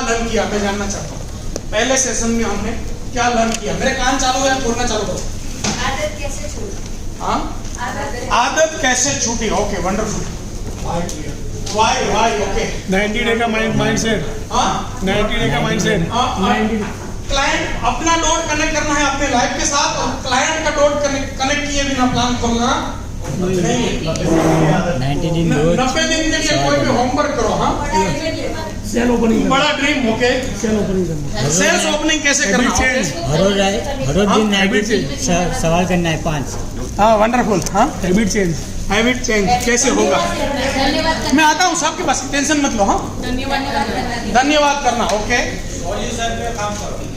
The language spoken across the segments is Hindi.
लर्न किया, मैं जानना चाहता हूँ पहले सेशन में हमने क्या लर्न किया। मेरे कान चालू है, बोलना चालू करो। आदत कैसे छूटी? हाँ, आदत कैसे छूटी। Okay, wonderful. Why okay. 90 day का माइंडसेट। हाँ, 90 डे का माइंडसेट। क्लाइंट अपना डॉट कनेक्ट करना है अपने लाइफ के साथ, और क्लाइंट का डॉट कनेक्ट किए बिना प्लान खोलना नहीं। 90 दिन 90 दिन के लिए कोई भी होमवर्क करो। हाँ, सेल ओपनिंग। बड़ा ड्रीम। ओके, सेल ओपनिंग करना। सेल्स ओपनिंग कैसे करना। हर रोज दिन सवाल करना है 5। हाँ, वंडरफुल। हाँ, हैबिट चेंज कैसे होगा। मैं आता हूँ सबके पास, टेंशन मत लो। हाँ, धन्यवाद करना। ओके,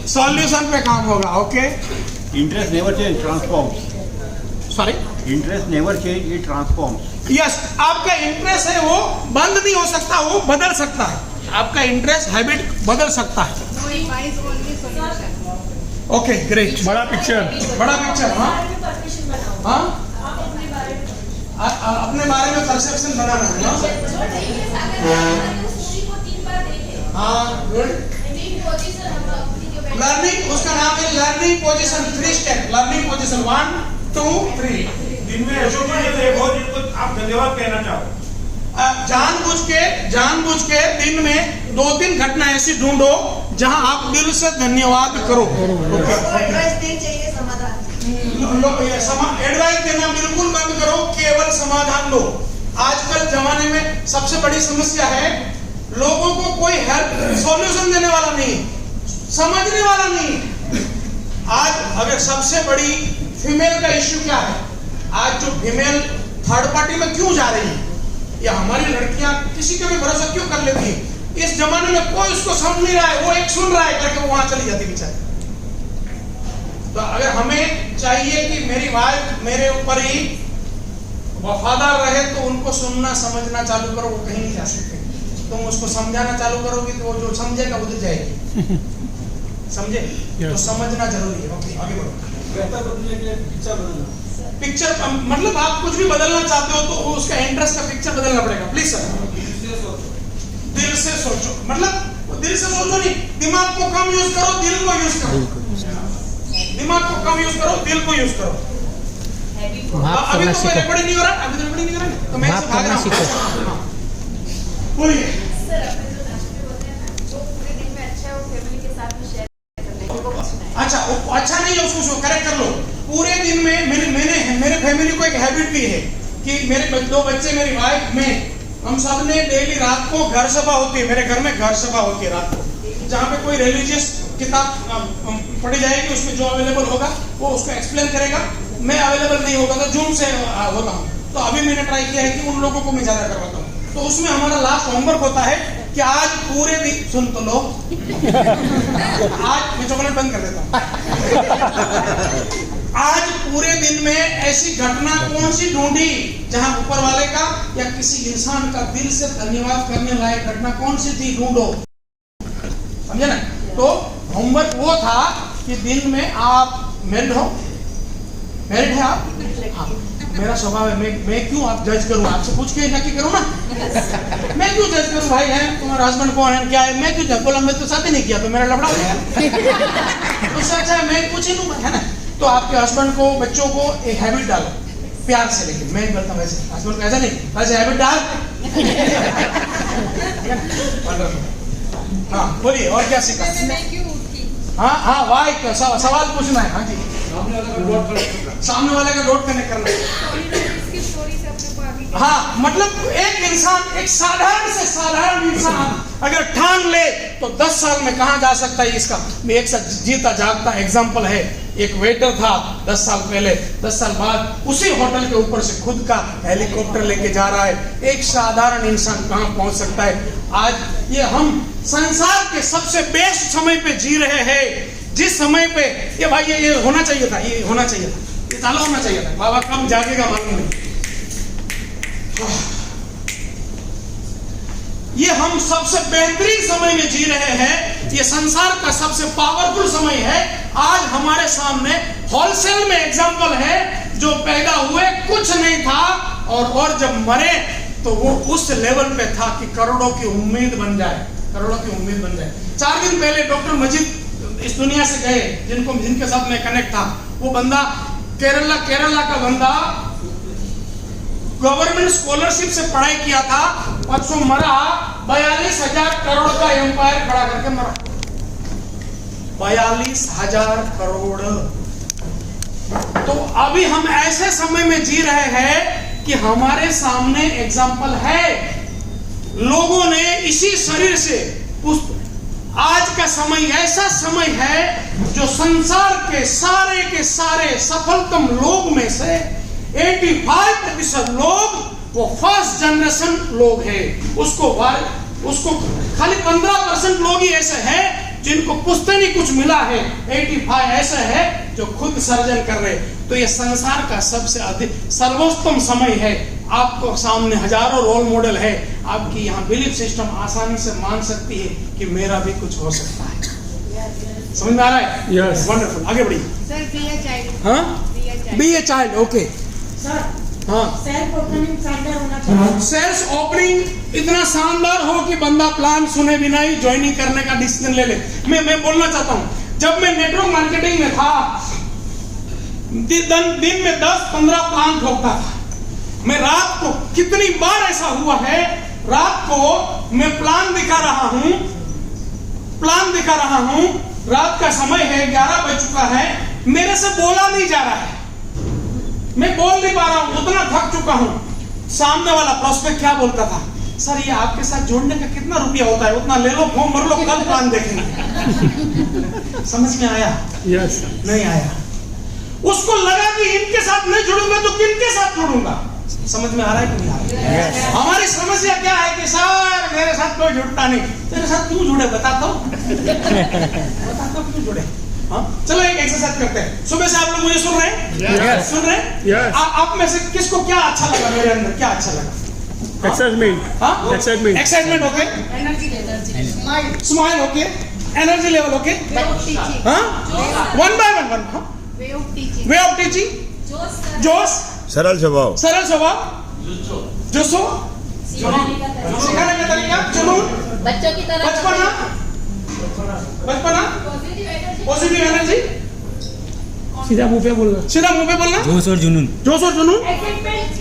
सॉल्यूशन पे काम होगा। Okay, interest never change, transforms. Sorry, interest never change, it transforms. Yes, आपका इंटरेस्ट है वो बंद नहीं हो सकता, वो बदल सकता है। आपका इंटरेस्ट हैबिट बदल सकता है। Okay, great. बड़ा पिक्चर। हाँ, हाँ, अपने बारे में परसेप्शन बनाना है। हाँ, गुड। लर्निंग, उसका नाम है learning position. 3 step learning position, 1 2 3। दिन में ऐसा देखो जिनको आप धन्यवाद कहना चाहो। जानबूझ के दिन में 2-3 घटना ऐसी ढूंढो जहां आप दिल से धन्यवाद करो। एडवाइस देना बिल्कुल बंद करो, केवल समाधान दो। आजकल जमाने में सबसे बड़ी समस्या है, लोगों को कोई हेल्प सॉल्यूशन देने वाला नहीं, समझने वाला नहीं। आज अगर सबसे बड़ी फीमेल का इश्यू क्या है, आज जो फीमेल थर्ड पार्टी में क्यों जा रही है, या हमारी लड़कियां किसी का भी भरोसा क्यों कर लेती है। इस जमाने में कोई उसको समझ नहीं रहा है, वो एक सुन रहा है करके वो वहां चली जाती बेचारी। तो अगर हमें चाहिए कि मेरी वाइफ मेरे ऊपर ही वफादार रहे, तो उनको सुनना समझना चालू करो, वो कहीं नहीं जा सकते। तुम उसको समझाना चालू करोगे तो वो जो समझेगा उधर जाएगी। समझे? तो समझना जरूरी है। ओके, आगे बढ़ो। बेहतर बदलने के लिए पिक्चर बदलना। पिक्चर मतलब आप कुछ भी बदलना चाहते हो तो उसका इंटरेस्ट का पिक्चर बदलना पड़ेगा। प्लीज सर, दिल से सोचो। मतलब दिल से सोचो नहीं, दिमाग को कम यूज करो, दिल को यूज करो। दिमाग को कम यूज करो, दिल को यूज करो। अभी तो कोई रिकॉर्डिंग नहीं हो रहा, अभी तो रिकॉर्डिंग नहीं हो रहा, तो मैं इससे भाग रहा हूं। बोलिए। अच्छा, अच्छा नहीं है, उसको करेक्ट कर लो। पूरे दिन में मेरे फैमिली को एक हैबिट भी है कि मेरे 2 बच्चे, मेरी वाइफ, मैं, हम सब ने डेली रात को घर सभा होती है। मेरे घर में घर सभा होती है रात को, जहाँ पे कोई रिलीजियस किताब पढ़ी जाएगी, उसमें जो अवेलेबल होगा वो उसको एक्सप्लेन करेगा। मैं अवेलेबल नहीं होगा तो जूम से होता हूँ। तो अभी मैंने ट्राई किया है कि उन लोगों को मैं ज्यादा करवाता हूँ। तो उसमें हमारा लास्ट होमवर्क होता है कि आज पूरे दिन, सुन तो लो, आज मैं चॉकलेट बंद कर देता हूँ। आज पूरे दिन में ऐसी घटना कौन सी ढूंढी जहां ऊपर वाले का या किसी इंसान का दिल से धन्यवाद करने लायक घटना कौन सी थी, ढूंढो। समझे ना? तो होमवर्क वो था कि दिन में आप मैरिड हो, मैरिड है आप? हाँ, मेरा स्वभाव है, मैं क्यों आप जज करूं, आपसे पूछ के नक्की करूं ना। मैं क्यों जज करूं, भाई है तुम्हारा हस्बैंड कौन है, क्या है, मैं क्यों जज बोला, मैं तो शादी नहीं किया तो मेरा लफड़ा हो गया। उससे अच्छा है मैं पूछ ही लूं, है ना। तो आपके हस्बैंड को, बच्चों को एक हैबिट डालो, प्यार से। लेकिन मैं नहीं बोलता वैसे, हस्बैंड को ऐसा नहीं, वैसे हैबिट डाल। हाँ, बोलिए और क्या सीखा। हाँ, वाई सवाल पूछना है। हाँ जी, सामने वाले का डॉट कनेक्ट करना है। हाँ, मतलब एक इंसान, एक साधारण से साधारण इंसान अगर ठान ले तो 10 साल में कहाँ जा सकता है। इसका एक जीता जागता एग्जाम्पल है। एक वेटर था 10 साल पहले, 10 साल बाद उसी होटल के ऊपर से खुद का हेलीकॉप्टर लेके जा रहा है। एक साधारण इंसान कहाँ पहुंच सकता है। आज ये हम संसार के सबसे बेस्ट समय पे जी रहे हैं, जिस समय पे ये भाई ये होना चाहिए था, ये होना चाहिए था, ये चालू होना चाहिए था। बाबा कब जागेगा मालूम नहीं। ये हम सबसे बेहतरीन समय में जी रहे हैं। ये संसार का सबसे पावरफुल समय है। आज हमारे सामने होलसेल में एग्जाम्पल है, जो पैदा हुए कुछ नहीं था और जब मरे तो वो उस लेवल पे था कि करोड़ों की उम्मीद बन जाए। करोड़ों की उम्मीद बन जाए। 4 दिन पहले डॉक्टर मजीद इस दुनिया से गए, जिनके साथ मैं कनेक्ट था। वो बंदा केरला का बंदा गवर्नमेंट स्कॉलरशिप से पढ़ाई किया था, परसों मरा, 42,000 करोड़ का एम्पायर खड़ा करके मरा। 42,000 करोड़। तो अभी हम ऐसे समय में जी रहे हैं कि हमारे सामने एग्जाम्पल है, लोगों ने इसी शरीर से आज का समय ऐसा समय है जो संसार के सारे सफलतम लोग में से 85% लोग वो फर्स्ट जनरेशन लोग हैं। उसको खाली 15% लोग ही ऐसे हैं जिनको पुश्तैनी कुछ मिला है। 85 ऐसे है जो खुद सर्जन कर रहे। तो ये संसार का सबसे अधिक सर्वोत्तम समय है। आपको सामने हजारों रोल मॉडल है। आपकी यहाँ बिलीफ सिस्टम आसानी से मान सकती है कि मेरा भी कुछ हो सकता है। समझ में आ रहा है? Yes. वंडरफुल। आगे बढ़िए। Sir be a child. हाँ, be a child. Okay sir, हाँ, सेल्फ ओपनिंग शानदार होना चाहिए। सेल्स ओपनिंग इतना शानदार हो कि बंदा प्लान सुने बिना ही ज्वाइनिंग करने का डिसीजन ले ले। मैं बोलना चाहता हूँ, जब मैं नेटवर्क मार्केटिंग में था, दिन में 10-15 प्लान ठोकता था। मैं रात को कितनी बार ऐसा हुआ है, रात को मैं प्लान दिखा रहा हूँ, रात का समय है, 11 बज चुका है, मेरे से बोला नहीं जा रहा है, मैं बोल नहीं पा रहा हूँ, उतना थक चुका हूँ। सामने वाला प्रोस्पेक्ट क्या बोलता था, सर ये आपके साथ जोड़ने का कितना रुपया होता है, उतना ले लो, फॉर्म भर लो, कल प्लान देखेंगे। समझ में आया? यस। नहीं आया। उसको लगा कि इनके साथ नहीं जुड़ूंगा तो किनके साथ जुड़ूंगा। समझ में आ रहा है कि नहीं आ रहा है? हमारी समस्या क्या है कि सर मेरे साथ कोई जुड़ता नहीं। तेरे साथ क्यों जुड़े बता तो क्यों जुड़े? हाँ, चलो एक एक्सरसाइज करते हैं। सुबह से आप लोग मुझे सुन रहे हैं? Yes. सुन रहे हैं? Yes. आप में से किसको क्या अच्छा लगा? मेरे अंदर क्या अच्छा लगा? एक्साइटमेंट। हाँ? Excitement. Excitement okay, smile okay, energy level okay, हाँ, वन बाय वन, हाँ, वे ऑफ टीचिंग, जोश, सरल स्वभाव, जोशो, सिखाने का तरीका, जुनून, बच्चों की तरह बचपना, पॉजिटिव एनर्जी, सीधा मुंह पे बोलना, जोश और जुनून,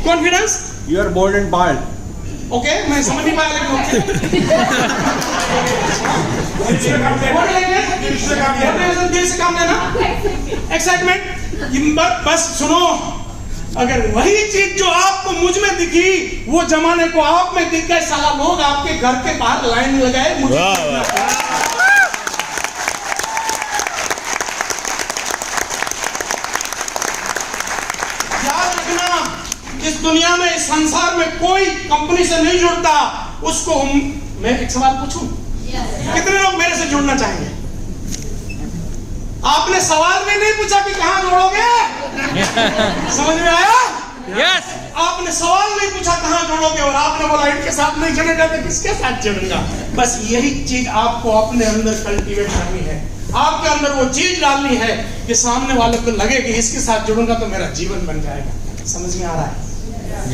confidence. You are bold and bold. Okay, मैं समझ नहीं पाया लेकिन दिल से काम लेना, एक्साइटमेंट। बस सुनो, अगर वही चीज जो आपको मुझ में दिखी वो जमाने को आप में दिख गए, साला लोग आपके घर के बाहर लाइन लगाए मुझे। याद रखना, इस दुनिया में, इस संसार में कोई कंपनी से नहीं जुड़ता। उसको मैं एक सवाल पूछूं, कितने लोग मेरे से जुड़ना चाहेंगे? आपने सवाल भी नहीं पूछा कि कहां जोड़ोगे। समझ में आया? यस। आपने सवाल नहीं पूछा कहां जोड़ोगे, और आपने बोला इनके साथ नहीं जुड़ेगा तो किसके साथ जुड़ूंगा। बस यही चीज आपको अपने अंदर कल्टीवेट करनी है। आपके अंदर वो चीज डालनी है कि सामने वाले को लगे कि इसके साथ जुड़ूंगा तो मेरा जीवन बन जाएगा। समझ में आ रहा है?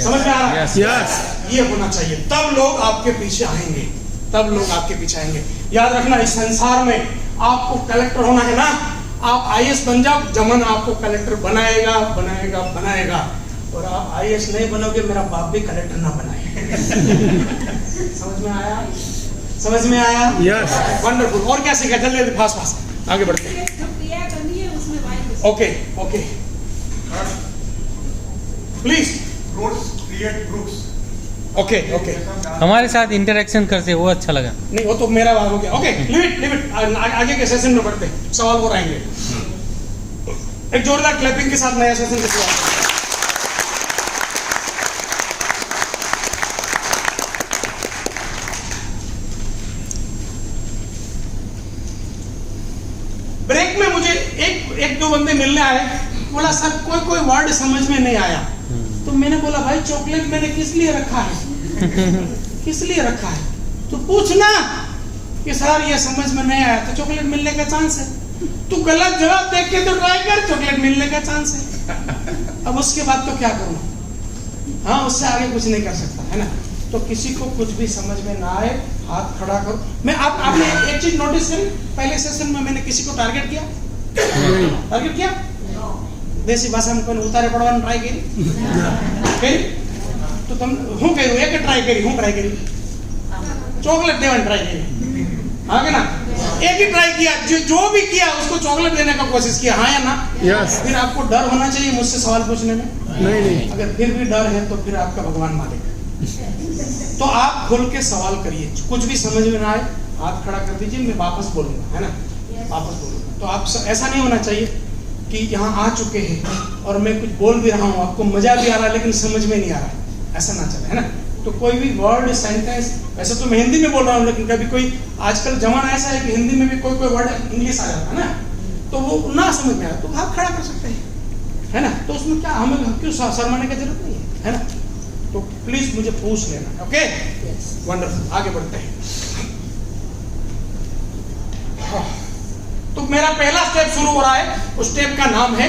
समझ में आ रहा है? यस। ये होना चाहिए, तब लोग आपके पीछे आएंगे। याद रखना, इस संसार में आपको कलेक्टर होना है ना, आप आईएएस बन जाओ, जमाना आपको कलेक्टर बनाएगा। और आप आईएएस नहीं बनोगे, मेरा बाप भी कलेक्टर ना बनाए। समझ में आया? यस। वंडरफुल। और क्या सीखा? जल्दी फास्ट आगे बढ़ते हैं। Okay please. ओके हमारे साथ इंटरेक्शन करते वो अच्छा लगा। नहीं, वो तो मेरा बात हो गया। Okay, live it. आगे के सेशन में बढ़ते हैं, सवाल और आएंगे। एक जोरदार क्लैपिंग के साथ नया सेशन का शुरुआत। ब्रेक में मुझे एक दो बंदे मिलने आए, बोला सर कोई वर्ड समझ में नहीं आया। तो मैंने बोला भाई चॉकलेट मैंने किस लिए रखा है? तो पूछना कि सर ये समझ में नहीं आया, तो चॉकलेट मिलने का चांस है। तू गलत जवाब देख के तो ट्राई कर, चॉकलेट मिलने का चांस है। अब उसके बाद तो क्या करूं? हाँ, उससे आगे कुछ नहीं कर सकता, है ना? तो किसी को कुछ भी समझ में ना आए हाथ खड़ा करो। मैं आपने एक चीज नोटिस करी, पहले सेशन में मैंने किसी को टारगेट किया? टारगेट किया? देसी भाषा में कोई उतारे पड़वाने ट्राई करी? तो तुम हूँ करू एक ट्राई करी चॉकलेट देवन ट्राई करी, आगे ना एक ही ट्राई किया, जो भी किया उसको चॉकलेट देने का कोशिश किया, हाँ या ना? यस। फिर आपको डर होना चाहिए मुझसे सवाल पूछने में? नहीं। अगर फिर भी डर है तो फिर आपका भगवान मालिक है। तो आप खुल के सवाल करिए, कुछ भी समझ में ना आए हाथ खड़ा कर दीजिए, मैं वापस बोलूंगा, है ना? वापस बोलूंगा। तो आप ऐसा नहीं होना चाहिए कि यहाँ आ चुके हैं और मैं कुछ बोल भी रहा हूँ, आपको मजा भी आ रहा है लेकिन समझ में नहीं आ रहा है, ऐसा ना चले, है ना? तो कोई भी वर्ड सेंटेंस, वैसे तो मैं हिंदी में बोल रहा हूँ लेकिन कभी कोई आजकल जमाना ऐसा है कि हिंदी में भी कोई वर्ड इंग्लिश आ जाता है ना, तो वो ना समझ में आया तो हाथ खड़ा कर सकते हैं, है ना? तो उसमें क्या हमें क्यों शर्माने की जरूरत नहीं है ना? तो प्लीज मुझे पूछ लेना, ओके? वंडरफुल, आगे बढ़ते हैं। तो मेरा पहला स्टेप शुरू हो रहा है, उस स्टेप का नाम है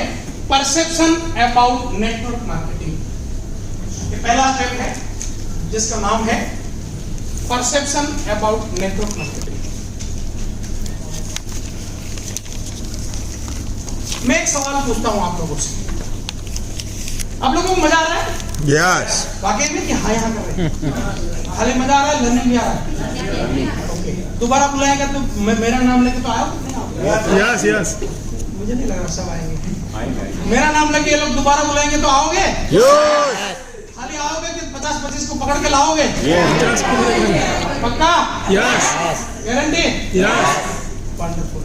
परसेप्शन अबाउट नेटवर्क मार्केटिंग। ये पहला स्टेप है जिसका नाम है परसेप्शन अबाउट नेटवर्क मार्केटिंग। मैं एक सवाल पूछता हूं आप लोगों से, आप लोगों को मजा आ रहा है? यस। वाकई में कि हाँ यहाँ कर रहे हैं? खाली मजा आ रहा है, लर्निंग भी आ रहा है? ओके, दोबारा बुलाएगा तो मेरा नाम लेके तो आओगे? यस। मुझे नहीं लग रहा सब आएंगे। मेरा नाम लेके ये लोग दोबारा बुलाएंगे तो आओगे? खाली आओगे कि 50-25 को पकड़ के लाओगे? पक्का? यस। गारंटी? यस। वंडरफुल।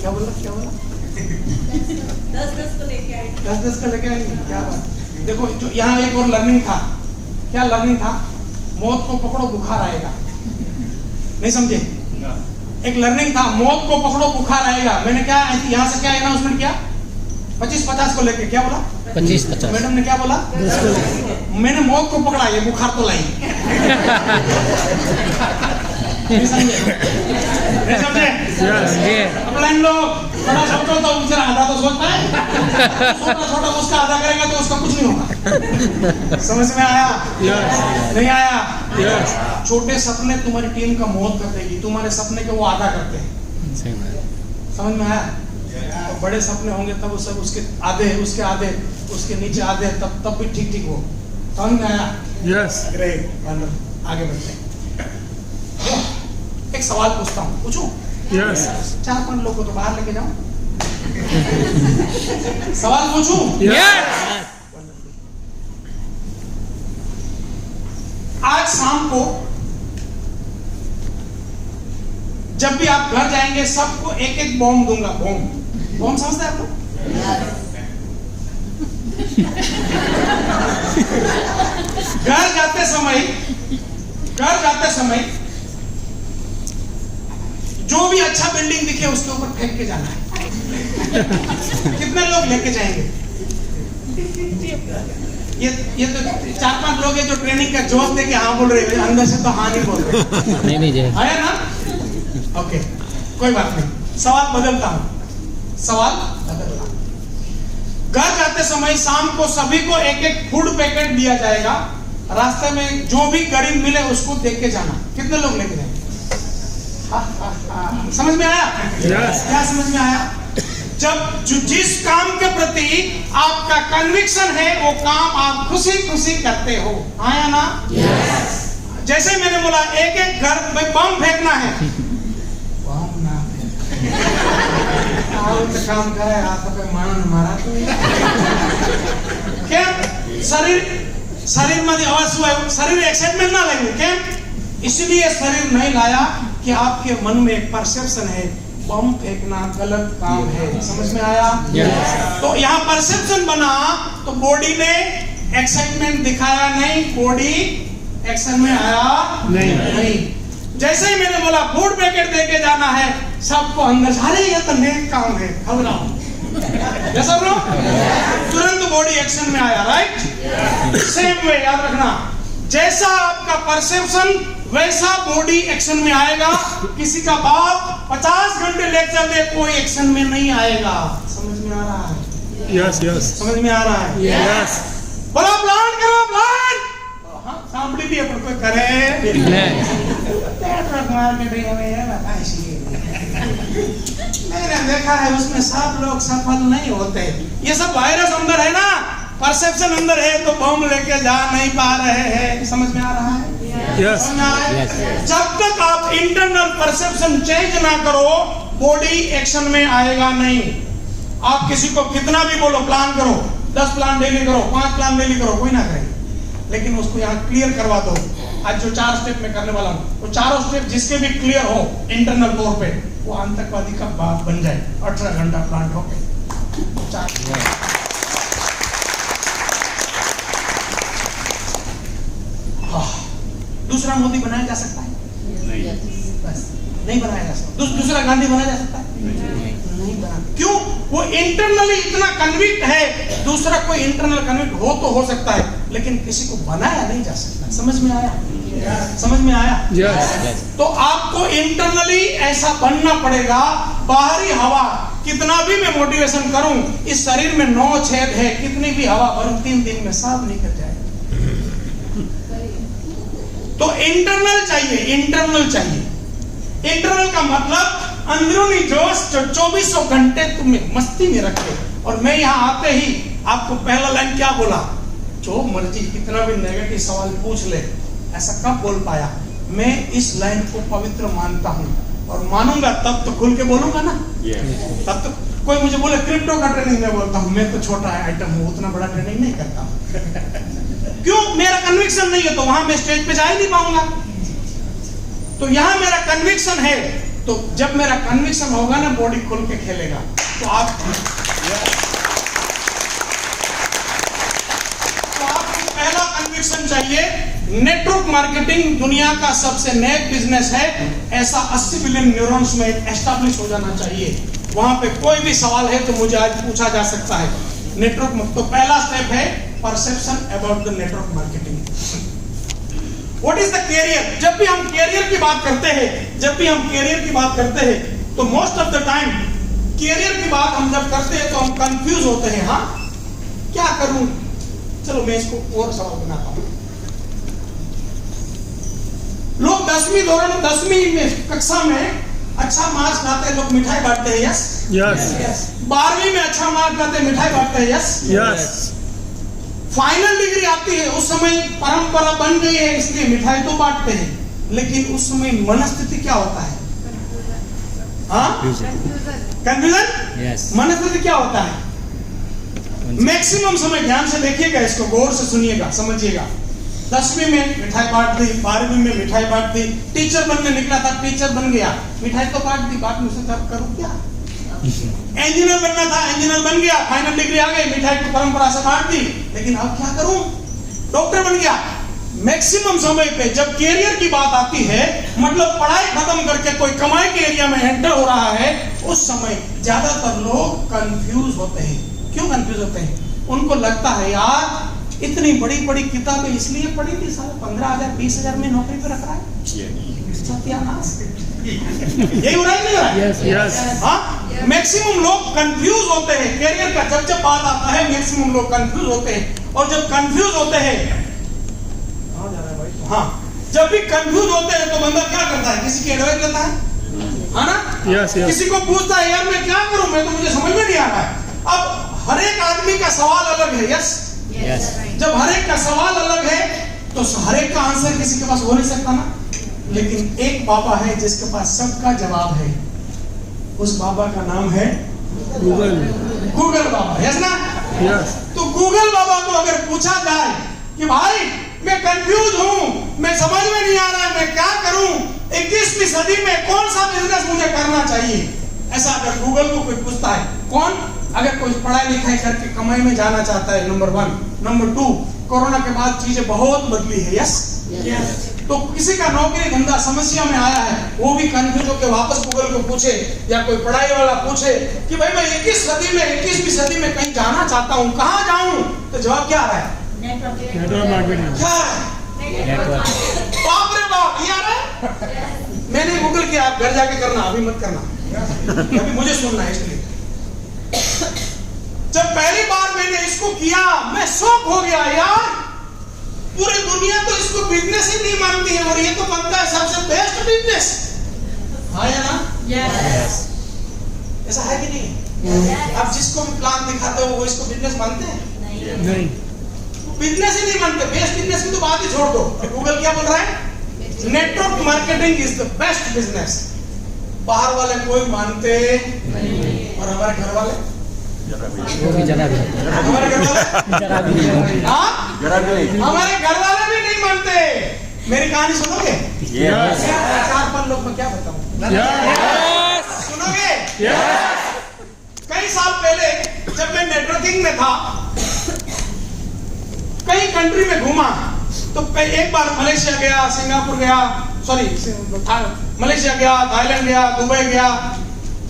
क्या बोला? 10-10 को लेके आए। 10-10 का लेके आएंगे, क्या बात। देखो जो यहाँ एक और लर्निंग था, क्या लर्निंग था? मौत को पकड़ो बुखार आएगा, नहीं समझे? एक लर्निंग था, मौत को पकड़ो बुखार आएगा। मैंने क्या यहाँ से क्या अनाउंसमेंट किया? 25-50 को लेके क्या बोला? 25-50। मैडम ने क्या बोला? मैंने मौत को पकड़ा, ये बुखार तो लाई। नहीं समझे? अपलाइन लोग बड़ा सोचो तो उनसे आधा तो सोचता है, छोटा उसका आधा करेगा तो उसका कुछ नहीं होगा। समझ में आया? नहीं आया? छोटे सपने तुम्हारी टीम का मौत कर देगी, तुम्हारे सपने के वो आधा करते हैं। समझ में आया? तो बड़े सपने होंगे तब सब उसके आधे, उसके नीचे आधे, तब भी ठीक हो। समझ में आया? यस। ग्रेट, आगे बढ़ते हैं। एक सवाल पूछता हूँ, पूछूं? यस। 4-5 लोग को तो बाहर लेके जाऊं। सवाल पूछूं? यस। आज शाम को जब भी आप घर जाएंगे सबको एक बॉम्ब दूंगा। बॉम्ब समझते हैं आप लोग? घर जाते समय जो भी अच्छा बिल्डिंग दिखे उसके ऊपर फेंक के जाना है। कितने लोग लेके जाएंगे? ये तो 4-5 लोग हैं जो ट्रेनिंग का जोश देके हाँ बोल रहे हैं, अंदर से तो हाँ नहीं बोल रहे। नहीं आया ना? ओके, कोई बात नहीं। सवाल बदलता। घर जाते समय शाम को सभी को एक फूड पैकेट दिया जाएगा। रास्ते में जो भी गरीब मिले उसको देख के जाना। कितने लोग लेके जाएंगे? समझ में आया? क्या समझ में आया? जब जिस काम के प्रति आपका कन्विक्शन है वो काम आप खुशी करते हो, आया ना? जैसे मैंने बोला एक घर में बम फेंकना है, बम ना काम करे आप मान मारा क्या? शरीर में आवाज, शरीर एक्साइटमेंट ना लगे क्या? इसलिए शरीर नहीं लाया कि आपके मन में एक परसेप्शन है बम फेंकना गलत काम है। समझ में आया? तो यहाँ परसेप्शन बना तो बॉडी ने एक्साइटमेंट दिखाया नहीं, बॉडी एक्शन में आया नहीं। जैसे ही मैंने बोला फूड पैकेट देके जाना है, सबको अंदर अरे ये तो नेक काम है, घबराओ, जैसा ब्रो तुरंत बॉडी एक्शन में आया। राइट? सेम वे याद रखना, जैसा आपका परसेप्शन वैसा बॉडी एक्शन में आएगा। किसी का बाप 50 घंटे लेक्चर दे कोई एक्शन में नहीं आएगा। समझ में आ रहा है? यस। समझ में आ रहा है? यस। बोलो प्लान करो, प्लान। आंबड़ी भी अपन कोई करे मार के भैया भैया बता इसलिए मैंने देखा है उसमें सब लोग सफल नहीं होते। ये सब वायरस अंदर है ना, परसेप्शन अंदर है तो बम लेके जा नहीं पा रहे हैं। समझ में आ रहा है? Yes. समझ में आ रहा है? जब तक आप इंटरनल परसेप्शन चेंज ना करो, बॉडी एक्शन में आएगा नहीं। आप किसी को कितना भी बोलो प्लान करो, 10 प्लान डेली करो, 5 प्लान डेली करो, कोई ना करे, लेकिन उसको यहाँ क्लियर करवा दो। आज जो 4 स्टेप में करने वाला हूँ, वो चारों स्टेप जिसके भी क्लियर हो इंटरनल तौर पे, वो आतंकवादी का बाप बन जाए। 18 घंटा प्लांट हो गए। दूसरा मोदी बनाया जा सकता है? बस नहीं बनाया जा सकता। दूसरा गांधी बनाया जा सकता है? नहीं बना। क्यों? वो इंटरनली इतना कन्विक्ट है। दूसरा कोई इंटरनल कन्विक्ट हो तो हो सकता है, लेकिन किसी को बनाया नहीं जा सकता। समझ में आया? समझ में आया? Yes. तो आपको इंटरनली ऐसा बनना पड़ेगा। बाहरी हवा कितना भी मैं मोटिवेशन करूं, इस शरीर में 9 छेद है, कितनी भी हवा भरूं 3 दिन में सब निकल जाएगा। तो इंटरनल चाहिए, इंटरनल चाहिए। इंटरनल का मतलब अंदरूनी जोश जो 24 घंटे तुम्हें मस्ती में रखे। और मैं यहाँ आते ही आपको पहला लाइन क्या बोला? जो मर्जी कितना भी नेगेटिव सवाल पूछ ले, ऐसा कब बोल पाया? मैं इस लाइन को पवित्र मानता हूँ और मानूंगा तब तो खुल के बोलूंगा ना। तब तो कोई मुझे बोले क्रिप्टो का ट्रेनिंग में बोलता हूँ, मैं तो छोटा आइटम हूँ, उतना बड़ा ट्रेनिंग नहीं करता हूँ। क्यों? मेरा कन्विक्शन नहीं है, तो वहां मैं स्टेज पे जा ही नहीं पाऊंगा। तो यहां मेरा कन्विक्शन है, तो जब मेरा कन्विक्शन होगा ना, बॉडी खुल के खेलेगा। तो आपको पहला कन्विक्शन चाहिए। नेटवर्क मार्केटिंग दुनिया का सबसे नया बिजनेस है। ऐसा 80 बिलियन न्यूरॉन्स में एस्टैब्लिश हो जाना चाहिए। वहां पे कोई भी सवाल है तो मुझे आज पूछा जा सकता है। नेटवर्क में तो पहला स्टेप है perception about the network marketing. What is the career? जब भी हम कैरियर की बात करते हैं, तो most of the time career की बात हम जब करते हैं तो हम कंफ्यूज होते हैं। हाँ, क्या करूं? चलो मैं इसको और सवाल बनाता हूं। लोग 10वीं में कक्षा में अच्छा मार्क्स लाते हैं, लोग मिठाई बांटते हैं। Yes Yes. 12वीं में अच्छा मार्क्स लाते हैं, मिठाई बांटते हैं। Yes Yes. फाइनल डिग्री आती है, उस समय परंपरा बन गई है इसलिए मिठाई तो बांटते हैं, लेकिन उस समय मनस्थिति क्या होता है? कंफ्यूजन। Yes. मनस्थिति क्या होता है? मैक्सिमम समय ध्यान से देखिएगा, इसको गौर से सुनिएगा, समझिएगा। 10वीं में मिठाई बांट दी, 12वीं में मिठाई बांट दी, टीचर बनने निकला था, टीचर बन गया, मिठाई तो बांट दी, बाद में उसे करूं क्या? इंजीनियर बनना था, इंजीनियर बन गया, फाइनल डिग्री आ गई, मिठाई को परंपरा से बांट दी, लेकिन अब क्या करूं? डॉक्टर बन गया। मैक्सिमम समय पे जब कैरियर की बात आती है, मतलब पढ़ाई खत्म करके कोई कमाई के एरिया में एंटर हो रहा है, उस समय ज्यादातर लोग कंफ्यूज होते हैं। क्यों कंफ्यूज होते हैं? उनको लगता है यार इतनी बड़ी बड़ी किताबें इसलिए पढ़ी थी, साला 15,000 20,000 में नौकरी पे रख रहा है। सत्यानाश। यही हो रहा है, नहीं हो रहा है? Yes. हाँ, मैक्सिमम लोग कंफ्यूज होते हैं कैरियर का। जब बात आता है मैक्सिमम लोग कंफ्यूज होते हैं, और जब कंफ्यूज होते हैं, हाँ, जब भी कंफ्यूज होते हैं तो बंदा क्या करता है? किसी की एडवाइस लेता है ना? Yes. किसी को पूछता है यार मैं क्या करूं, मैं तो मुझे समझ में नहीं आ रहा है। अब हर एक आदमी का सवाल अलग है। Yes Yes. जब हर एक का सवाल अलग है तो हर एक का आंसर किसी के पास हो नहीं सकता ना। लेकिन एक बाबा है जिसके पास सबका जवाब है। उस बाबा का नाम है गूगल बाबा। यस ना? Yes. तो गूगल बाबा को अगर पूछा जाए कि भाई मैं कंफ्यूज हूं, मैं समझ में नहीं आ रहा है, मैं क्या करूं, 21वीं सदी में कौन सा बिजनेस मुझे करना चाहिए, ऐसा अगर गूगल को कोई पूछता है, कौन अगर कोई पढ़ाई लिखाई करके कमाई में जाना चाहता है, नंबर 1, नंबर 2, कोरोना के बाद चीजें बहुत बदली है। यस तो किसी का नौकरी धंधा समस्या में आया है, वो भी कंफ्यूज होकर वापस गूगल को पूछे, या कोई पढ़ाई वाला पूछे कि भाई मैं 21वीं सदी में कहीं जाना चाहता हूँ, कहाँ जाऊं, तो जवाब क्या आ रहा है? Network marketing. क्या है? बाप रे बाप, ये आ रहा है। मैंने गूगल किया, आप घर जाके करना, अभी मत करना, अभी मुझे सुनना है। इसलिए जब पहली बार मैंने इसको किया मैं शॉक हो गया यार, पूरी दुनिया तो इसको बिजनेस ही नहीं मानती है और ये तो बनता है सबसे बेस्ट बिजनेस। हाँ या ना? ऐसा है कि नहीं? आप जिसको भी प्लान दिखाते हो वो इसको बिजनेस मानते हैं? नहीं। बिजनेस ही नहीं मानते। बेस्ट बिजनेस की तो बात ही छोड़ दो। गूगल क्या बोल रहा है? Network marketing is the best business. बाहर वाले कोई मानते नहीं। और हमारे घर वाले? वो भी जरा भी हमारे घर वाले? जरा भी नहीं। हाँ? हमारे घर वाले भी नहीं मानते। मेरी कहानी सुनोगे? Yes. 4-5 लोग मैं क्या बताऊं? सुनोगे? कई साल पहले जब मैं नेटवर्किंग में था, कई कंट्री में घूमा, तो एक बार मलेशिया गया, सिंगापुर गया, मलेशिया गया, थाईलैंड गया, दुबई गया,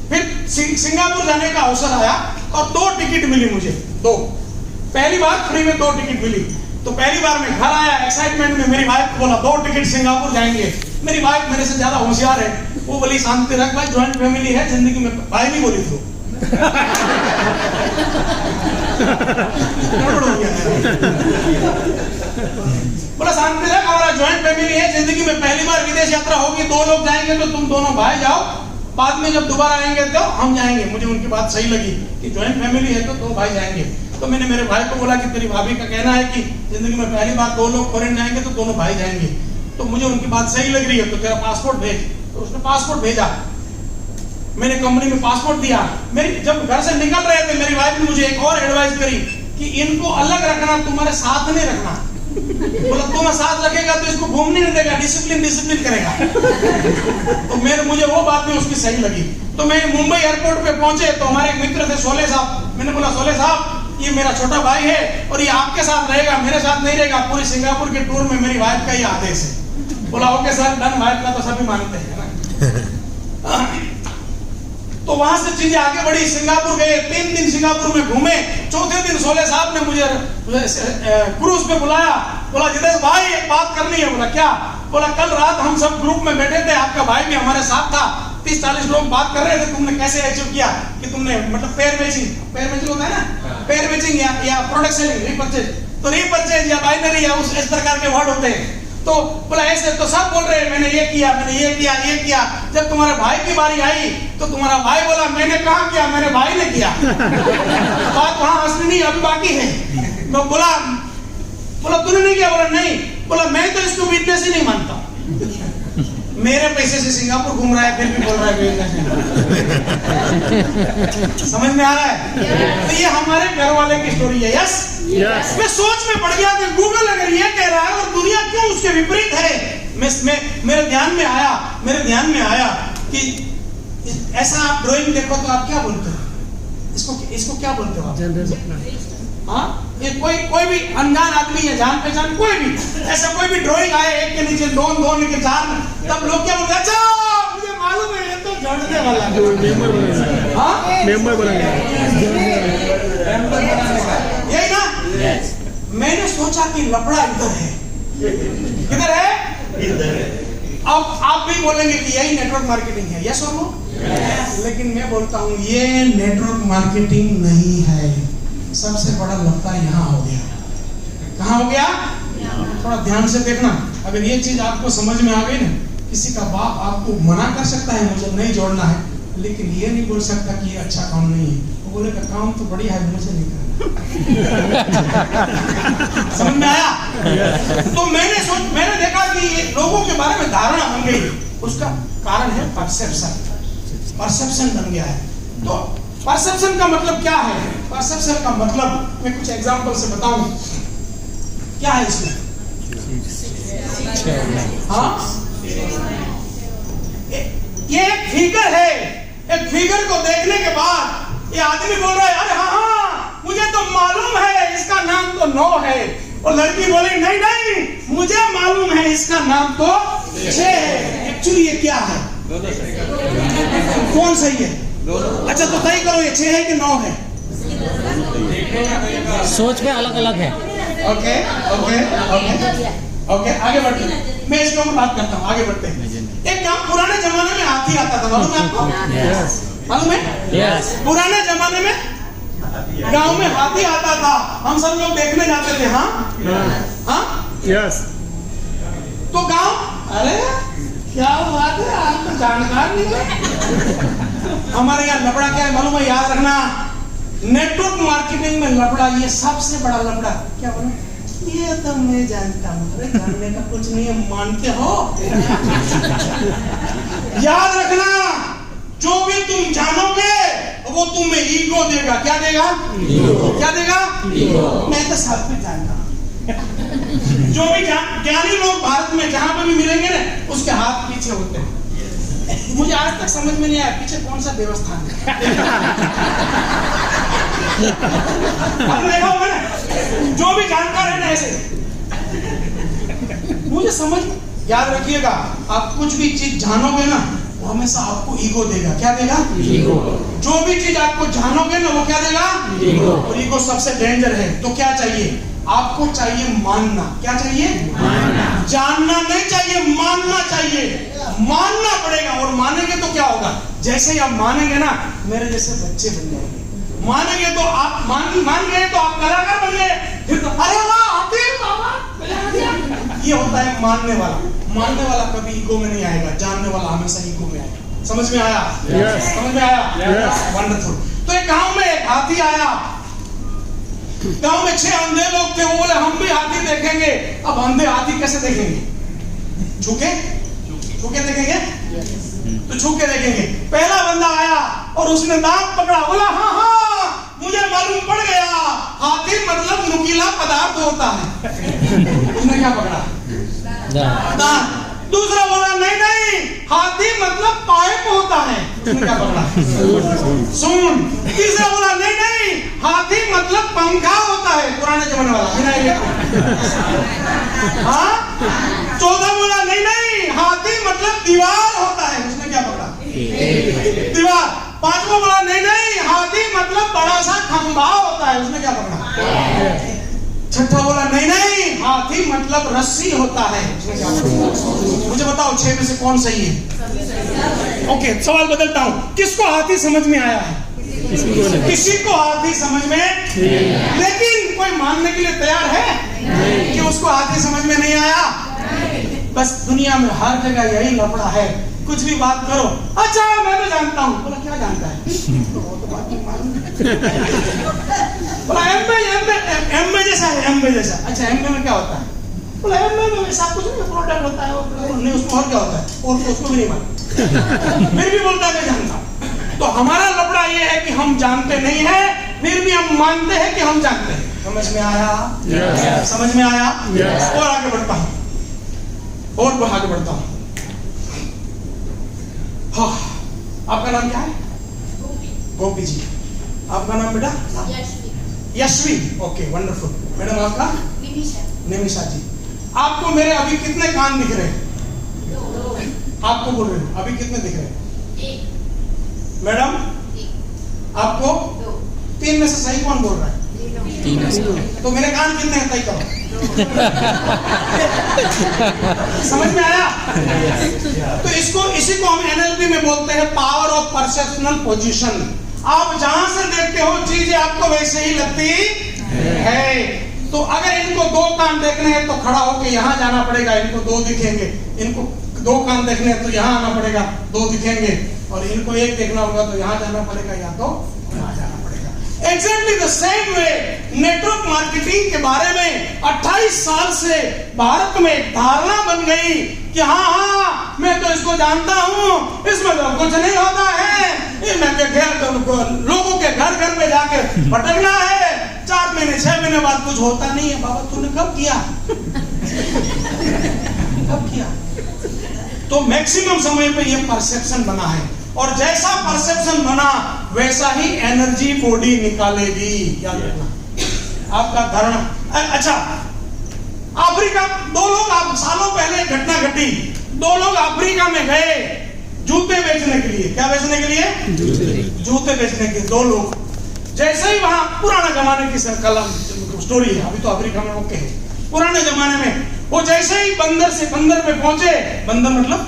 फिर सिंगापुर जाने का अवसर आया और 2 टिकट मिली मुझे। 2 पहली बार फ्री में 2 टिकट मिली। तो पहली बार मैं घर आया एक्साइटमेंट में, मेरी वाइफ को बोला 2 टिकट सिंगापुर जाएंगे। मेरी वाइफ मेरे से ज्यादा होशियार है, वो बोली शांति रख भाई, ज्वाइंट फैमिली है, जिंदगी में भाई नहीं बोली थी। बोला शांति रख, हमारा ज्वाइंट फैमिली है, जिंदगी में पहली बार विदेश यात्रा होगी, 2 लोग जाएंगे तो तुम दोनों भाई जाओ, बाद में जब दोबारा आएंगे तो हम जाएंगे। मुझे उनकी बात सही लगी कि ज्वाइंट फैमिली है तो 2 भाई जाएंगे। तो मैंने मेरे भाई को बोला कि तेरी भाभी का कहना है कि जिंदगी में पहली बार 2 लोग फॉरेन जाएंगे तो दोनों भाई जाएंगे, तो मुझे उनकी बात सही लग रही है, तो तेरा पासपोर्ट भेज। तो उसने पासपोर्ट भेजा, मैंने कंपनी में पासपोर्ट दिया। मेरी जब घर से निकल रहे थे, मेरी वाइफ ने मुझे एक और एडवाइस करी कि इनको अलग रखना, तुम्हारे साथ नहीं रखना। बोला तुम्हें साथ रखेगा तो इसको घूमने नहीं देगा, डिसिप्लिन करेगा। तो मुझे वो बात भी उसकी सही लगी। तो मैं मुंबई एयरपोर्ट पे पहुंचे तो हमारे एक मित्र थे सोले साहब। मैंने बोला सोले साहब, ये मेरा छोटा भाई है और ये आपके साथ रहेगा, मेरे साथ नहीं रहेगा। पूरी सिंगापुर के टूर में मेरी वाइफ का ही आदेश है। बोला ओके सर डन, वाइफ का तो सभी मानते हैं। तो वहां से चीजें आगे बढ़ी, सिंगापुर गए, 3 दिन सिंगापुर में घूमे। चौथे दिन सोले साहब ने मुझे क्रूज पे बुलाया, बोला जितेश भाई एक बात करनी है। बोला क्या? बोला कल रात हम सब ग्रुप में बैठे थे, आपका भाई भी हमारे साथ था, 30-40 लोग बात कर रहे थे, तुमने कैसे अचीव किया कि तुमने मतलब पेयर मैचिंग होता है ना, पेयर मैचिंग या प्रोडक्ट सेलिंग, रीपरचेज, तो रीपरचेज या बाइनरी या उस इस प्रकार के वर्ड होते हैं। तो बोला ऐसे तो सब बोल रहे हैं मैंने ये किया, मैंने ये किया। जब तुम्हारे भाई की बारी आई तो तुम्हारा भाई बोला मैंने कहा किया, मेरे भाई ने किया। बात वहां असली नहीं, अभी बाकी है। तो बोला तूने नहीं किया? बोला नहीं। बोला मैं तो इसको बिजनेस ही नहीं मानता। मेरे पैसे से सिंगापुर घूम रहा है फिर भी बोल रहा है बिजनेस। समझ में आ रहा है? तो ये हमारे घर वाले की स्टोरी है। यस मैं सोच में पड़ गया कि गूगल अगर ये कह रहा है और दुनिया क्यों उसके विपरीत है। मेरे ध्यान में आया कि ऐसा आप ड्राइंग देखो तो आप क्या बोलते हो? इसको क्या बोलते हो आप? हाँ, ये कोई भी अनजान आदमी या जान पहचान कोई भी ऐसा कोई भी ड्राइंग आए, 1 के नीचे 2, 2 के 4, तब लोग क्या बोलते हैं? अच्छा मुझे मालूम है ये तो जोड़ने वाला है। हाँ मेंबर बनाएंगे। यही ना? मैंने सोचा कि लफड़ा इधर है। किधर है? अब आप भी बोलेंगे कि यही नेटवर्क मार्केटिंग है। यस और नो? लेकिन मैं बोलता हूँ ये नेटवर्क मार्केटिंग नहीं है। सबसे बड़ा लफड़ा यहाँ हो गया। कहाँ हो गया? थोड़ा ध्यान से देखना। अगर ये चीज आपको समझ में आ गई ना, किसी का बाप आपको मना कर सकता है मुझे नहीं जोड़ना है, लेकिन ये नहीं बोल सकता कि ये अच्छा काम नहीं है। वो बोलेगा काम तो बढ़िया है, मुझे नहीं करना। समझ में आया? तो मैंने देखा कि लोगों के बारे में धारणा बन गई। उसका कारण है परसेप्शन बन गया है। तो परसेप्शन का मतलब क्या है? परसेप्शन का मतलब मैं कुछ एग्जांपल से बताऊं क्या है इसमें। हाँ, ये एक फिगर है। एक फिगर को देखने के बाद ये आदमी बोल रहा है अरे हाँ मुझे तो मालूम है इसका नाम तो 9 है, और लड़की बोली नहीं मुझे मालूम है इसका नाम तो 6 है। एक्चुअली ये क्या है? कौन सही है? अच्छा तो तय करो ये 6 है कि 9 है? सोच में अलग अलग है। ओके आगे बढ़ते हैं। मैं इसके ऊपर बात करता हूँ, आगे बढ़ते हैं। एक काम, पुराने जमाने में हाथी आता था, मालूम है आपको? मालूम है? पुराने जमाने में गांव में हाथी आता था, हम सब लोग देखने जाते थे। हाँ Yes. तो गांव, अरे क्या बात है, आप तो जानकार नहीं है। हमारे यहाँ लफड़ा क्या है मालूम है, याद रखना, नेटवर्क मार्केटिंग में लफड़ा, ये सबसे बड़ा लफड़ा क्या बोला, ये तो मैं जानता हूँ। अरे जानने का कुछ नहीं है, मानते हो। याद रखना, जो भी तुम जानोगे वो तुम्हें ईगो देगा। क्या देगा? क्या देगा? मैं तो सब कुछ जानता हूँ। जो भी ज्ञानी लोग भारत में जहां पर भी मिलेंगे ना, उसके हाथ पीछे होते हैं। मुझे आज तक समझ में नहीं आया पीछे कौन सा देवस्थान है। आपने देखा होगा ना, जो भी जानकार है ना ऐसे, मुझे समझ, याद रखिएगा, आप कुछ भी चीज जानोगे ना, वो हमेशा आपको ईगो देगा। क्या देगा? ईगो। जो भी चीज आपको जानोगे ना, वो क्या देगा? ईगो। और ईगो सबसे डेंजर है। तो क्या चाहिए आपको? चाहिए मानना। क्या चाहिए? मानना। जानना नहीं चाहिए, मानना चाहिए। मानना पड़ेगा, और मानेंगे तो क्या होगा? जैसे ही आप मानेंगे ना, मेरे जैसे बच्चे बन जाएंगे। मानेंगे तो आप मान गए तो आप कलाकार बन गए, फिर तो अरे वाह आते बाबा। ये होता है मानने वाला। मानने वाला कभी ईगो में नहीं आएगा, जानने वाला हमेशा ईगो में आएगा। समझ में आया? Yes. समझ में आया? Yes. वंडरफुल। तो एक गांव में एक हाथी आया। गांव में 6 अंधे लोग थे, वो बोले हम भी हाथी देखेंगे। अब अंधे हाथी कैसे देखेंगे? झुके देखेंगे, तो झुके देखेंगे। पहला बंदा आया और उसने दांत पकड़ा, बोला हाँ हाँ मुझे मालूम पड़ गया, हाथी मतलब नुकीला पदार्थ होता है। उसने क्या पकड़ा? दांत। दूसरा बोला नहीं नहीं, हाथी मतलब पाइप होता है। उसने क्या पकड़ा? सूंड। तीसरा बोला नहीं नहीं, हाथी मतलब पंखा होता है, पुराने जमाने वाला। हाँ। चौथा बोला नहीं नहीं, हाथी मतलब दीवार होता है। उसने क्या पकड़ा? दीवार। पांचवा बोला नहीं नहीं, हाथी मतलब बड़ा सा खंभा होता है। उसने क्या पकड़ा? छठा बोला नहीं नहीं, हाथी मतलब रस्सी होता है। उसने क्या पकड़ा? मुझे बताओ 6 में से कौन सही है? ओके, सवाल बदलता हूँ, किसको हाथी समझ में आया है? किसी को हाथी समझ में, लेकिन कोई मानने के लिए तैयार है कि उसको हाथी समझ में नहीं आया? बस दुनिया में हर जगह यही लफड़ा है। कुछ भी बात करो, अच्छा मैं तो जानता हूँ। बोला क्या जानता है? वो तो बात नहीं मालूम। बोला एमबे जैसा है, एमबे जैसा। अच्छा एमबे में क्या होता है? बोला एमबे में ऐसा कुछ नहीं, प्रोडक्ट होता है। नहीं, उसमें और क्या होता है? और उसको भी नहीं मालूम, फिर भी बोलता है मैं जानता हूँ। तो हमारा लफड़ा ये है कि हम जानते नहीं है, फिर भी हम मानते हैं कि हम जानते हैं। समझ में आया? Yes. समझ में आया? Yes. और आगे बढ़ता हूँ, और आगे बढ़ता हूँ। हाँ, आपका नाम क्या है? गोपी जी। आपका नाम बेटा? यशवी। Okay, wonderful. मैडम आपका? निमिषा जी। आपको मेरे अभी कितने कान दिख रहे हैं? आपको बोल रहे हो अभी कितने दिख रहे हैं? मैडम आपको? 3 में से सही कौन बोल रहा है? 3। तो मेरे कान कितने हैं? तय करो। समझ में आया? तो इसी को हम NLP में बोलते हैं पावर ऑफ परसेप्शनल पोजीशन। आप जहां से देखते हो चीजें आपको वैसे ही लगती है। तो अगर इनको 2 कान देखने हैं तो खड़ा होकर यहाँ जाना पड़ेगा, इनको 2 दिखेंगे। इनको 2 कान देखने हैं तो यहाँ आना पड़ेगा, 2 दिखेंगे। और इनको 1 देखना होगा तो यहाँ जाना पड़ेगा, या तो यहाँ जाना पड़ेगा। Exactly the same way network marketing के बारे में 28 साल से भारत में एक धारणा बन गई कि हाँ मैं तो इसको जानता हूँ, इसमें तो कुछ नहीं होता है, लोगों के घर में जाके भटकना है, 4 महीने 6 महीने बाद कुछ होता नहीं है। बाबा तूने कब किया? कब किया? तो मैक्सिमम समय पे ये परसेप्शन बना है, और जैसा परसेप्शन बना वैसा ही एनर्जी बॉडी निकालेगी। याद रखना आपका धारणा। अच्छा, अफ्रीका 2 लोग, आप सालों पहले घटना घटी, 2 लोग अफ्रीका में गए जूते बेचने के लिए। क्या बेचने के लिए? जूते बेचने के 2 लोग। जैसे ही वहां, पुराना जमाने की स्टोरी है, अभी तो अफ्रीका में ओके है, पुराने जमाने में वो जैसे ही बंदर पे पहुंचे, बंदर मतलब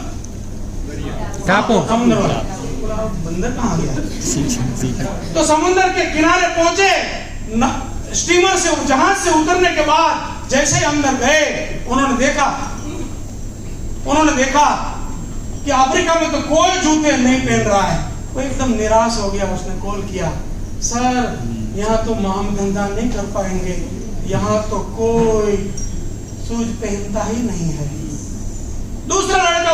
समुद्र वाला, बंदर कहाँ गया? तो समुद्र के किनारे पहुंचे, स्टीमर से, जहाज से उतरने के बाद जैसे ही अंदर गए, उन्होंने देखा कि अफ्रीका में तो कोई जूते नहीं पहन रहा है। वो एकदम निराश हो गया। उसने कॉल किया, सर यहाँ तो हम धंधा नहीं कर पाएंगे, यहाँ तो कोई शूज पहनता ही नहीं है। दूसरा लड़का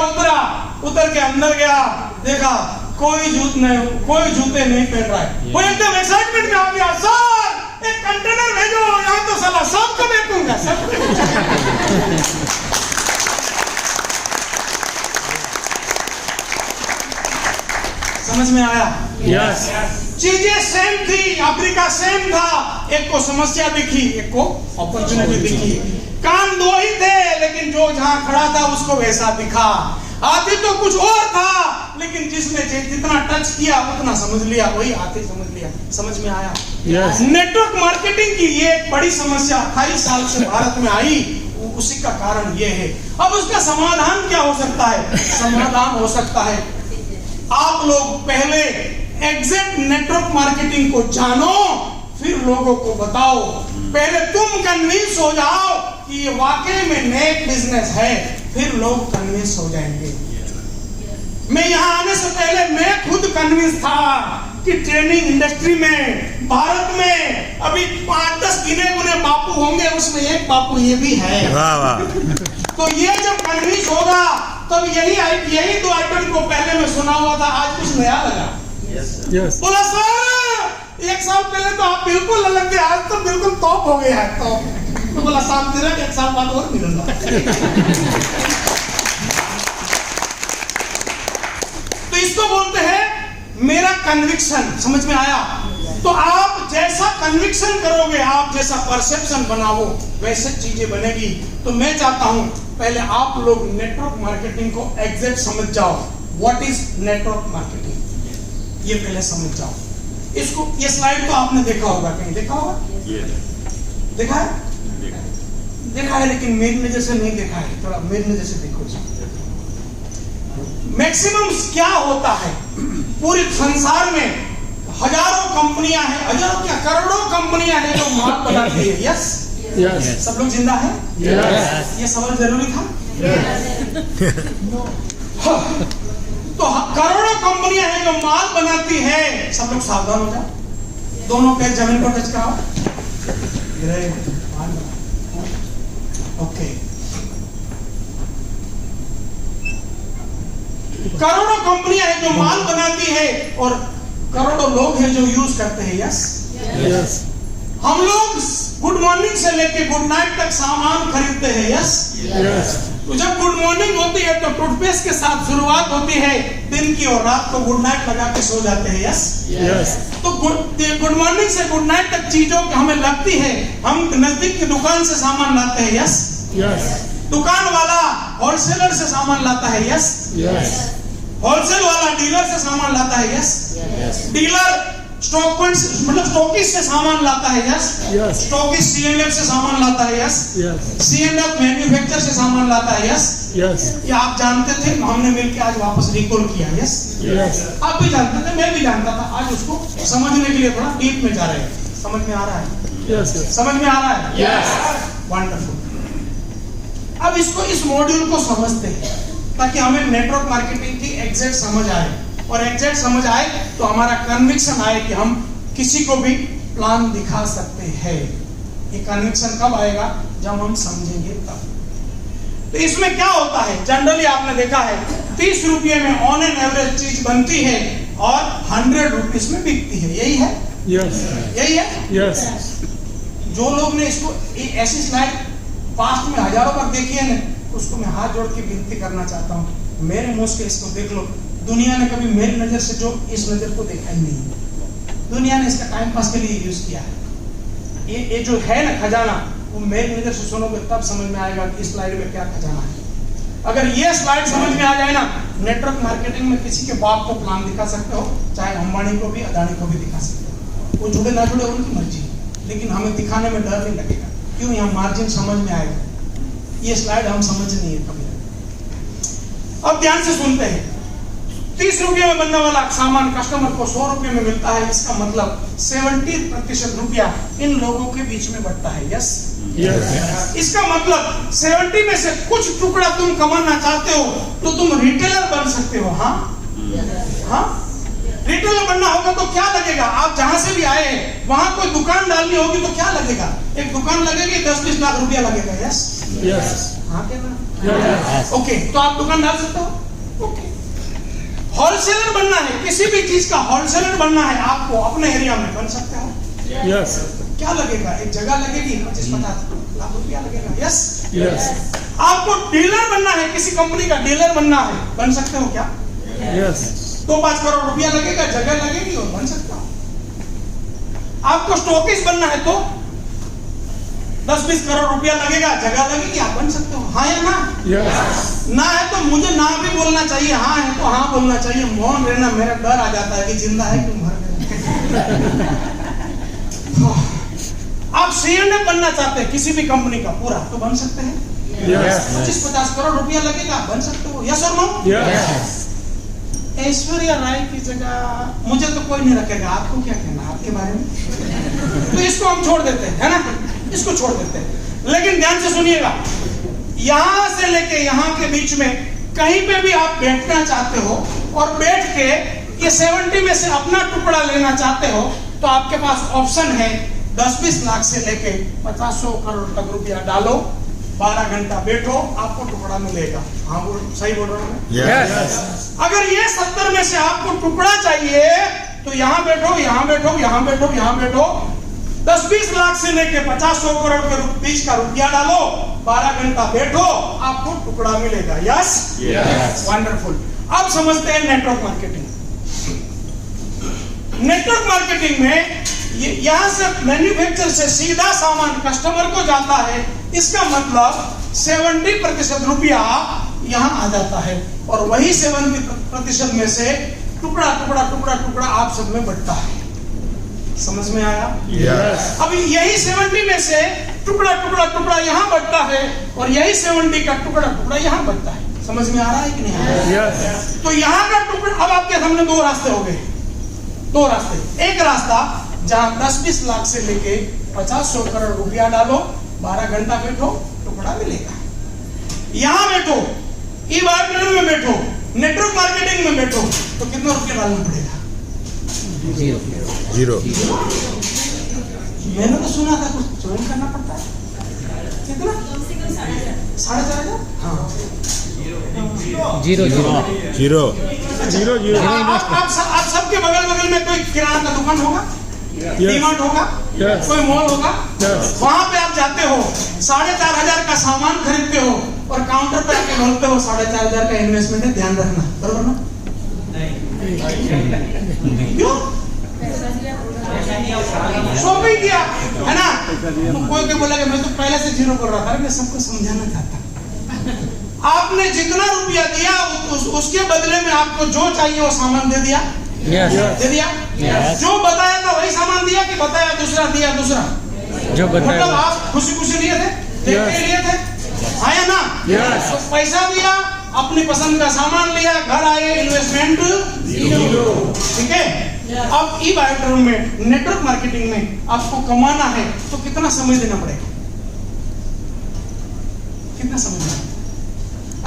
उतर के अंदर गया, देखा कोई जूते नहीं पहन रहा है। वो एकदम एक्साइटमेंट में आ गया, सर एक कंटेनर भेजो, यहाँ तो साला सबको बेचूंगा, समझ में आया? यस। चीजें सेम थी, अफ्रीका सेम था। एक को समस्या दिखी, एक को अपॉर्चुनिटी दिखी। कान दो ही थे, लेकिन जो जहां खड़ा था उसको वैसा दिखा। हाथी तो कुछ और था, लेकिन जिसने जितना टच किया उतना समझ लिया, वही हाथी समझ लिया। समझ में आया? यस। नेटवर्क मार्केटिंग की ये एक बड़ी समस्या 28 साल से भारत में आई, उसी का कारण ये है। अब उसका समाधान क्या हो सकता है? समाधान हो सकता है, आप लोग पहले एग्जैक्ट नेटवर्क मार्केटिंग को जानो, फिर लोगों को बताओ। पहले तुम कन्विंस हो जाओ कि ये वाकई में नेक बिजनेस है, फिर लोग कन्विंस हो जाएंगे। मैं यहाँ आने से पहले मैं खुद कन्विंस था कि ट्रेनिंग इंडस्ट्री में भारत में अभी 5-10 गिने गुने बापू होंगे, उसमें एक बापू ये भी है। वाह वाह। तो ये जब कन्विंस होगा तब यही 2 आइटम को पहले में सुना हुआ था, आज कुछ नया लगा। यस। बोला सर 1 साल पहले तो आप बिल्कुल अलग थे, आज तो बिल्कुल टॉप हो गया है। तो बोला साहब तेरा 1 साल बाद और मिलूंगा। तो इसको बोलते हैं मेरा कन्विक्शन। समझ में आया? तो आप जैसा कन्विक्शन करोगे, आप जैसा परसेप्शन बनाओ, वैसे चीजें बनेगी। तो मैं चाहता हूं पहले आप लोग नेटवर्क मार्केटिंग को एग्जैक्ट समझ जाओ। व्हाट इज नेटवर्क मार्केटिंग, ये पहले समझ जाओ। इसको ये स्लाइड तो आपने देखा होगा, कहीं देखा होगा? देखा है? देखा है, लेकिन मेरी नजर से नहीं देखा है। थोड़ा मेरी नजर से देखो। मैक्सिमम क्या होता है पूरे संसार में? हजारों कंपनियां हैं, हजारों क्या करोड़ों कंपनियां हैं जो माल बनाती है। Yes yes. सब लोग जिंदा है? यस। ये सवाल जरूरी था? तो करोड़ों कंपनियां हैं जो माल बनाती है। सब लोग सावधान हो जाओ, दोनों पैर जमीन पर टच कराओ। ओके। करोड़ों कंपनियां हैं जो माल बनाती है और करोड़ों लोग हैं जो यूज करते हैं। Yes yes. हम लोग गुड मॉर्निंग से लेके गुड नाइट तक सामान खरीदते हैं। Yes yes. तो जब गुड मॉर्निंग होती है तो टूथपेस्ट के साथ शुरुआत होती है दिन की, और रात को गुड नाइट लगा के सो जाते हैं। Yes yes. तो गुड मॉर्निंग से गुड नाइट तक चीजों हमें लगती है, हम नजदीक की दुकान से सामान लाते हैं। Yes yes. दुकान वाला होलसेलर से सामान लाता है। Yes yes. होलसेल वाला डीलर से सामान लाता है। यस डीलर स्टॉक पॉइंट मतलब स्टॉकिस्ट से सामान लाता है। Yes yes. स्टॉकिस्ट सीएनएफ से सामान लाता है। Yes yes. सीएनएफ मैन्युफैक्चर से सामान लाता है। Yes yes. ये आप जानते थे, हमने मिलकर आज वापस रिकॉल किया। Yes yes. आप भी जानते थे, मैं भी जानता था। आज उसको समझने के लिए थोड़ा डीप में जा रहे हैं। समझ में आ रहा है? यस। समझ में आ रहा है? यस। वंडरफुल। अब इसको इस मॉड्यूल को समझते हैं ताकि हमें नेटवर्क मार्केटिंग की एग्जैक्ट समझ आए, और एग्जैक्ट समझ आए तो हमारा कन्विक्शन आए कि हम किसी को भी प्लान दिखा सकते हैं। ये कन्विक्शन कब आएगा? जब हम समझेंगे तब। तो इसमें क्या होता है? जनरली आपने देखा है 30 रुपये में ऑन एन एवरेज चीज बनती है और 100 रुपीज में बिकती है। यही है? यस। यही है? यस। जो लोग ने इसको ऐसी स्लाइड पास्ट में हजारों बार देखी है ना, उसको मैं हाथ जोड़ के विनती करना चाहता हूँ, मेरे मुंह से इसको देख लो। दुनिया ने कभी मेरी नजर से जो इस नजर को देखा ही नहीं। दुनिया ने इसका टाइम पास के लिए यूज किया है। ये जो है ना खजाना, वो मेरी नजर से सुनोगे तब समझ में आएगा कि इस स्लाइड में क्या खजाना है। अगर ये स्लाइड समझ में आ जाए ना, नेटवर्क मार्केटिंग में किसी के बाप को प्लान दिखा सकते हो, चाहे अंबानी को भी अदानी को भी दिखा सकते हो। वो जुड़े ना जुड़े उनकी मर्जी, लेकिन हमें दिखाने में डर नहीं लगेगा। क्यों? यहाँ मार्जिन समझ में आएगा। ये स्लाइड हम समझ नहीं है कभी। अब ध्यान से सुनते हैं। 30 रुपये में बनने वाला सामान कस्टमर को 100 रुपये में मिलता है, इसका मतलब 70% रुपया इन लोगों के बीच में बढ़ता है। यस, इसका मतलब 70 में से कुछ टुकड़ा तुम कमाना चाहते हो तो तुम रिटेलर बन सकते हो। हाँ हाँ, रिटेलर बनना होगा तो क्या लगेगा? आप जहां से भी आए हैं वहां कोई दुकान डालनी होगी तो क्या लगेगा? एक दुकान लगेगी, 10-20 लाख रुपया लगेगा। यस हाँ क्या ना? ओके, तो आप दुकान डाल सकते हो। ओके, होलसेलर बनना है, किसी भी चीज का होलसेलर बनना है आपको अपने एरिया में, बन सकते हो। यस, क्या लगेगा? एक जगह लगेगी, 25-50 लाख रुपया लगेगा। यस, यस, आपको डीलर बनना है, किसी कंपनी का डीलर बनना है, बन सकते हो क्या? यस, 2-5 करोड़ रुपया लगेगा, जगह लगेगी और बन सकता हो। आपको स्टॉकिस्ट बनना है तो 10-20 करोड़ रुपया लगेगा, जगह लगेगी, आप बन सकते हो। हाँ या ना? यस, ना है तो मुझे ना भी बोलना चाहिए, हाँ है तो हाँ बोलना चाहिए। मौन रहना, मेरा डर आ जाता है कि जिंदा है कि मर गया। आप सीएनए बनना चाहते हैं किसी भी कंपनी का पूरा, तो बन सकते हैं। यस, 25-50 करोड़ रुपया लगेगा, बन सकते हो। यस और नो? यस, ऐश्वर्या राय की जगह मुझे तो कोई नहीं रखेगा। आपको क्या कहना है आपके बारे में? तो इसको हम छोड़ देते हैं, है ना, इसको छोड़ देते हैं। लेकिन ध्यान से सुनिएगा, यहां से लेके यहां के बीच में कहीं पे भी आप बैठना चाहते हो और बैठ के ये 70 में से अपना टुकड़ा लेना चाहते हो तो आपके पास ऑप्शन है 10-20 लाख से लेके 50-100 करोड़ तक रुपया डालो, 12 घंटा बैठो, आपको टुकड़ा मिलेगा। हाँ सही बोल रहा हूँ मैं? यस, अगर ये 70 में से आपको टुकड़ा चाहिए तो यहाँ बैठो, यहाँ बैठो, यहाँ बैठो, यहाँ बैठो, 10-20 लाख से लेके 50-100 करोड़ के बीच का रुपया डालो, 12 घंटा बैठो, आपको टुकड़ा मिलेगा। Yes, wonderful. अब समझते हैं नेटवर्क मार्केटिंग। नेटवर्क मार्केटिंग में यहाँ से मैन्युफैक्चर से सीधा सामान कस्टमर को जाता है, इसका मतलब 70% रुपया यहाँ आ जाता है और वही 70% में से टुकड़ा टुकड़ा टुकड़ा टुकड़ा आप सब में बढ़ता है। समझ में आया? यस, अब यही 70 में से टुकड़ा टुकड़ा टुकड़ा यहाँ बढ़ता है और यही 70 का टुकड़ा टुकड़ा यहाँ बढ़ता है। समझ में आ रहा है कि नहीं आ रहा? यस, तो यहाँ का टुकड़ा, अब आपके सामने 2 रास्ते हो गए, 2 रास्ते। एक रास्ता जहाँ 10-20 लाख से लेके 50-100 करोड़ रुपया डालो, 12 घंटा बैठो, टुकड़ा मिलेगा। यहाँ बैठो, ई मार्केटिंग में बैठो, नेटवर्क मार्केटिंग में बैठो, तो कितना रुपया डालना पड़ेगा? 0, मैंने तो सुना था कुछ ज्वाइन करना पड़ता है। कितना? 4,500। हाँ, 0, आप सबके बगल में कोई किराना का दुकान होगा, डीमार्ट होगा, कोई मॉल होगा, वहां पे आप जाते हो, 4,500 का सामान खरीदते हो और काउंटर पे आके बोलते हो 4,500 का इन्वेस्टमेंट है, ध्यान रखना, बरोबर ना? क्यों? शॉपिंग किया है ना, तो कोई बोला कि मैं तो पहले से 0 बोल रहा था, मैं सबको समझाना चाहता। आपने जितना रुपया दिया उसके बदले में आपको जो चाहिए वो सामान दे दिया। दे दिया। जो बताया था वही सामान दिया कि बताया दूसरा, दिया दूसरा? जो बताया, मतलब आप खुशी खुशी लिए थे, देख के लिए थे, आया ना? तो पैसा दिया, अपनी पसंद का सामान लिया, घर आए, इन्वेस्टमेंट 0। ठीक है। अब ई बायोटर में, नेटवर्क मार्केटिंग में आपको कमाना है तो कितना समय देना पड़ेगा? कितना समय देना?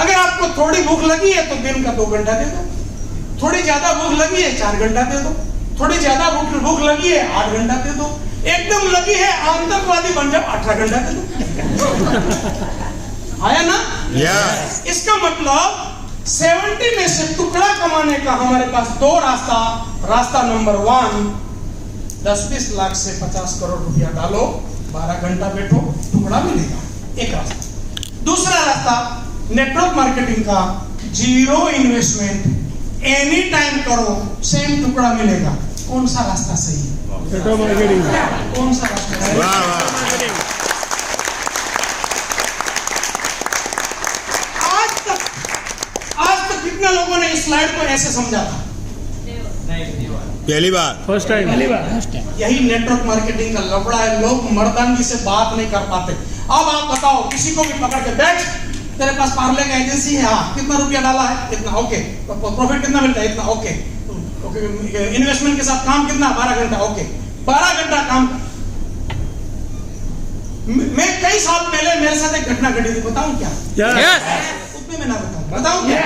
अगर आपको थोड़ी भूख लगी है तो दिन का 2 घंटा दे दो, थोड़ी ज्यादा भूख लगी है 4 घंटा दे दो, थोड़ी ज्यादा भूख लगी है 8 घंटा दे दो, एकदम लगी है आतंकवादी बन जाओ 18 घंटा दे दो। आया ना? इसका मतलब 70 में से टुकड़ा कमाने का हमारे पास 2 रास्ता। रास्ता नंबर 1, 10-20 लाख से 50 करोड़ रुपया डालो, 12 घंटा बैठो, टुकड़ा मिलेगा, एक रास्ता। दूसरा रास्ता नेटवर्क मार्केटिंग का, 0 इन्वेस्टमेंट, एनी टाइम करो, सेम टुकड़ा मिलेगा। कौन सा रास्ता सही है? Network marketing. कौन सा रास्ता सही है? आज तक कितने लोगों ने इस स्लाइड को ऐसे समझा था? पहली बार, फर्स्ट टाइम। यही नेटवर्क मार्केटिंग का लफड़ा है, लोग मर्दानगी से बात नहीं कर पाते। अब आप बताओ, किसी को भी पकड़ के बैठ, तेरे पास पार्ले का एजेंसी है, हाँ, कितना रुपया डाला है, इतना, ओके, प्रॉफिट कितना मिलता है, इतना, ओके, इन्वेस्टमेंट के साथ काम कितना, 12 घंटा, ओके, 12 घंटा काम। मैं कई साल पहले मेरे साथ एक घटना घटी थी, बताऊं क्या? उतने में ना बताऊं क्या?